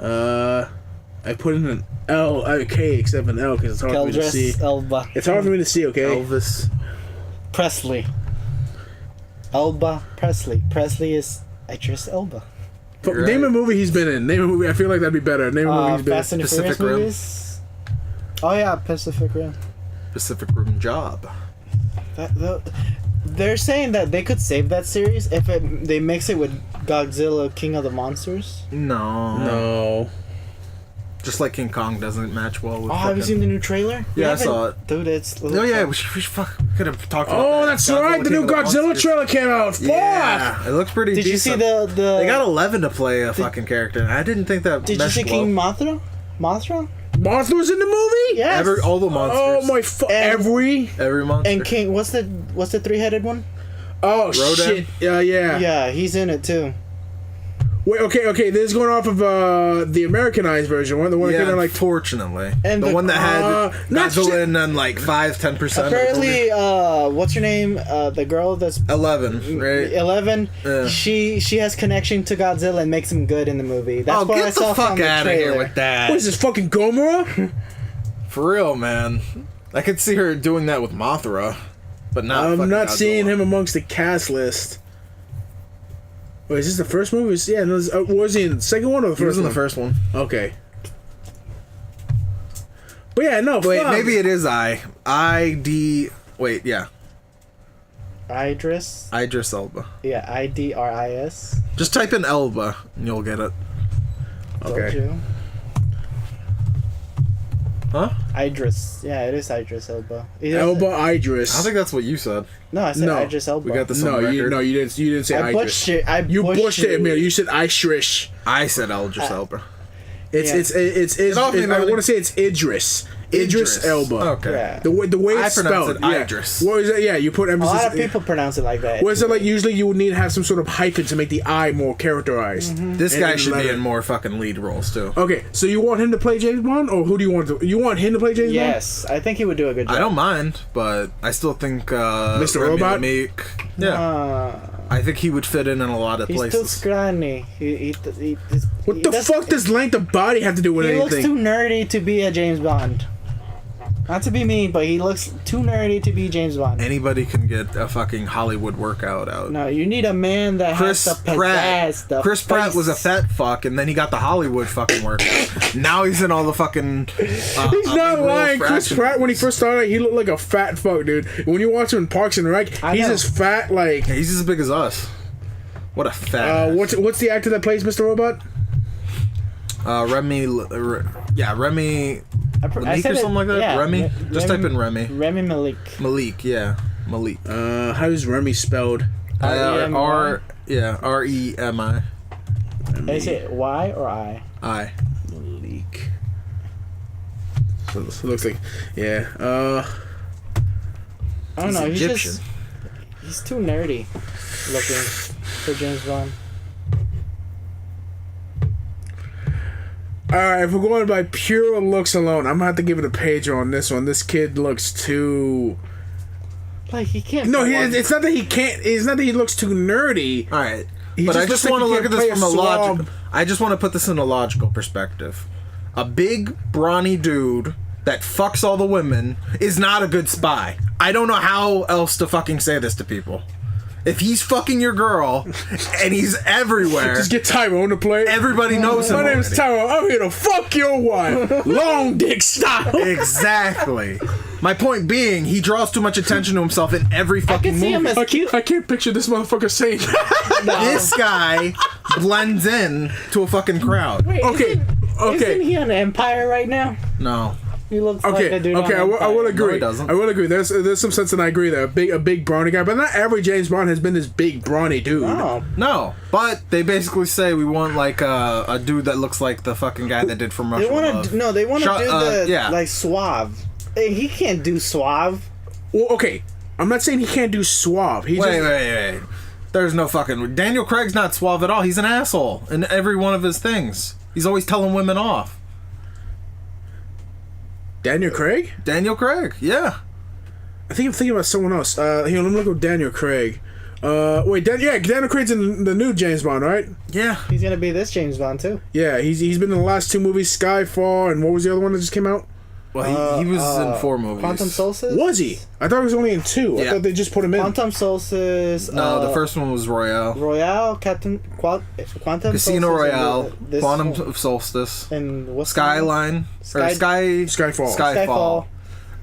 I put in an L, K, except an L because it's hard for me to see. Eldris Elba. It's hard for me to see, okay? Elvis. Presley. Elba Presley. Presley is Idris Elba. But You're name right. a movie he's been in. Name a movie. I feel like that'd be better. Name a movie he's been Fast in. and the Pacific Furious Rim. movies. Oh yeah, Pacific Rim. Pacific Rim Job. They're saying that they could save that series if they mix it with Godzilla King of the Monsters. No. No. Just like King Kong doesn't match well with. Oh, have you fucking- seen the new trailer? Yeah, I You saw haven't- Dude, it's. Oh yeah, we could have talked about Oh, that. that's Godzilla right. The King new of the Godzilla Monsters. trailer came out. Fuck! Yeah, it looks pretty Did you see decent. the? They got 11 to play a fucking character. And I didn't think that. Did you meshed see King well. Mothra? Mothra? Mothra's in the movie? Yes. All the monsters. Oh my And- every monster. And King, what's the 3-headed one? Oh Rodan? shit. Yeah. Yeah, he's in it too. Wait, okay. This is going off of the Americanized version, the one that Yeah, came out like unfortunately. And the the- one that had not Godzilla shit. and then like 5-10%. Apparently, what's her name? The girl that's 11, right? 11. Yeah. She has connection to Godzilla and makes him good in the movie. That's Oh, what I get saw the from fuck the out of here trailer. with that. what is this fucking Gomorrah? For real, man. I could see her doing that with Mothra, but not. I'm fucking not Godzilla. seeing him amongst the cast list. Wait, is this the first movie? Yeah, no, was he in the second one or the He was first in one? the first one. Okay. But yeah, no. Wait, fuck. maybe it is I-D. Wait, yeah. Idris. Idris Elba. Yeah, IDRIS. Just type in Elba and you'll get it. Told Okay. you. Huh? Idris. Yeah, it is Idris Elba. Elba Idris. I think that's what you said. No, I said No. Idris Elba. We got this No, on you record. didn't say I Idris. butched it. You pushed it, Emil. You said Idris. I said Idris Elba. It's Yeah. I want to say it's Idris. Idris Elba. Okay. Yeah. The way I it's pronounce spelled. it yeah. Idris. What is it? Yeah, you put A emphasis. lot of people pronounce it like that. Whereas like usually you would need to have some sort of hyphen to make the I more characterized. This And guy then should be letter. in more fucking lead roles too. Okay, so you want him to play James Bond, or who do you want to? You want him to play James Bond? Yes, I think he would do a good job. I don't mind, but I still think Mr. Rami Robot? Malek- yeah, I think he would fit in a lot of He's too places. scrawny. What the fuck does length of body have to do with He looks anything? too nerdy to be a James Bond. Not to be mean, but he looks too nerdy to be James Bond. Anybody can get a fucking Hollywood workout out. No, you need a man that Chris has the pizzazz. Pratt. The Chris Pratt was a face. fat fuck, and then he got the Hollywood fucking workout. Now he's in all the fucking. He's not lying. Chris Pratt, when he first started, he looked like a fat fuck, dude. When you watch him in Parks and Rec, I he's know. as fat like. He's as big as us. What a fat. ass. What's the actor that plays Mr. Robot? Remy. Remy. I Malik said or it- something like that. yeah, Remy. Just type in Remy. Remy Malik. Malik. Yeah. Malik. How's Remy spelled? R-E-M-I? R-E-M-I. Is it Y or I? I. Malik. So it looks like, yeah. I don't He's know. Egyptian. He's too nerdy looking for James Bond. Alright, if we're going by pure looks alone, I'm gonna have to give it a page on this one. This kid looks too. Like he can't. No, play one- it's not that he can't. It's not that he looks too nerdy. All right. He But just I just looks like want to he look can't at this play from a a logical. slob. I just want to put this in a logical perspective. A big, brawny dude that fucks all the women is not a good spy. I don't know how else to fucking say this to people. If he's fucking your girl and he's everywhere, Just get Tyrone to play. everybody knows him. My name's already. Tyrone. I'm here to fuck your wife. Long dick style. Exactly. My point being, he draws too much attention to himself in every I fucking can see him movie. as cute. I can't picture this motherfucker saying that. This guy blends in to a fucking crowd. Wait, Okay, Isn't okay. he on Empire right now? No. He looks like Okay, a dude. okay, on I will Empire. agree. he doesn't. I will agree. There's some sense, and I agree there. A big brawny guy, but not every James Bond has been this big brawny dude. Oh, No, but they basically say we want like a dude that looks like the fucking guy that did From Russia they want with Love. to. No, they want to Shut- do the yeah. like suave. Hey, he can't do suave. Well, okay, I'm not saying he can't do suave. He Wait. There's no fucking Daniel Craig's not suave at all. He's an asshole in every one of his things. He's always telling women off. Daniel Craig. Daniel Craig, yeah. I think I'm thinking about someone else. Here, let me look up Daniel Craig. Daniel Craig's in the new James Bond, right? Yeah. He's gonna be this James Bond too. Yeah, he's been in the last two movies, Skyfall, and what was the other one that just came out? Well, he was in 4 movies. Quantum Solstice. Was he? I thought he was only in 2. I Yeah. thought they just put him in. Quantum Solstice. No, the first one was Royale. Royale, Quantum Casino Solstice, Royale, and this Quantum one- of Solstice, and what's the name? Skyline, Sky- or Skyfall. Skyfall.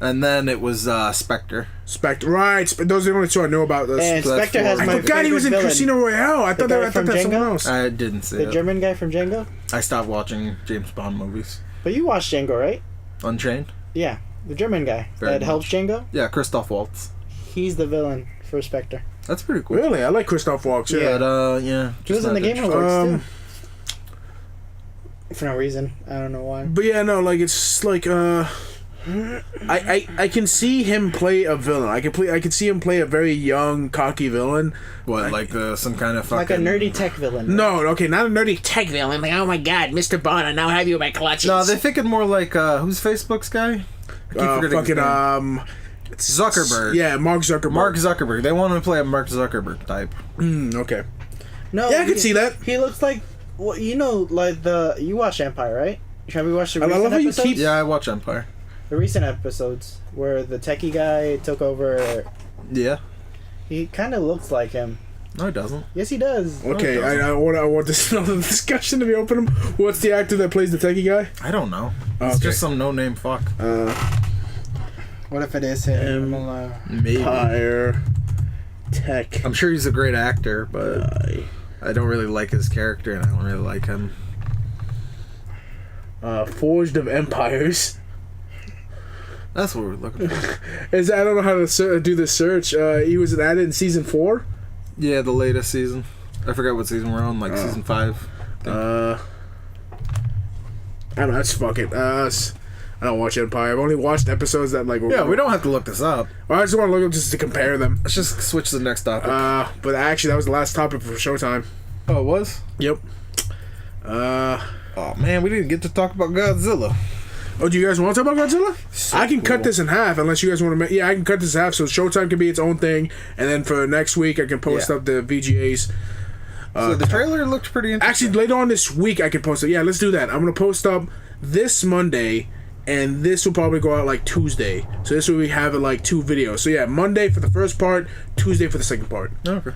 And then it was Spectre. Spectre. Right. Those are the only two I know about. And that's Spectre has four. my I forgot he was in favorite villain. Casino Royale. I thought guy that from was someone Django? else. I didn't see The it. German guy from Django. I stopped watching James Bond movies. But you watched Django, right? Unchained? Yeah, the German guy Very that much. helps Django. Yeah, Christoph Waltz. He's the villain for Spectre. That's pretty cool. Really? I like Christoph Waltz. Yeah. But, yeah. He was just in the not Game interested. Awards too. For no reason, I don't know why. But yeah, no, like it's like I can see him play a villain. I can see him play a very young, cocky villain. What, like some kind of fucking... Like a nerdy tech villain. No, okay, not a nerdy tech villain. I'm like, oh my god, Mr. Bond, I now have you in my clutches. No, they're thinking more like, who's Facebook's guy? I keep forgetting his Fucking name. Zuckerberg. Yeah, Mark Zuckerberg. Mark Zuckerberg. They want him to play a Mark Zuckerberg type. Okay. No, Yeah, I can see that. He looks like, well, you know, like you watch Empire, right? Have you watched the I recent love how you episodes? keep- Yeah, I watch Empire. The recent episodes where the techie guy took over. Yeah. He kind of looks like him. No, it doesn't. Yes, he does. Okay, No, it I want this another discussion to be open. What's the actor that plays the techie guy? I don't know. It's Okay. just some no-name fuck. What if it is him? Maybe. Empire Tech. I'm sure he's a great actor, but I don't really like his character, and I don't really like him. Forged of Empires. That's what we're looking for. I don't know how to do the search. He was added in season 4. Yeah, the latest season. I forgot what season we're on. Like season 5. I don't know. Let's fuck it. I don't watch Empire. I've only watched episodes that like. Yeah, we don't have to look this up. Well, I just want to look up just to compare them. Let's just switch to the next topic. But actually, that was the last topic for Showtime. Oh, it was? Yep. Oh man, we didn't get to talk about Godzilla. Oh, do you guys want to talk about Godzilla? I can cut this in half, unless you guys want to. Yeah, I can cut this in half, so Showtime can be its own thing, and then for next week, I can post up the VGAs. So the trailer looked pretty interesting. Actually, later on this week, I can post it. Yeah, let's do that. I'm gonna post up this Monday, and this will probably go out like Tuesday. So this will we have like 2 videos. So yeah, Monday for the first part, Tuesday for the second part. Okay.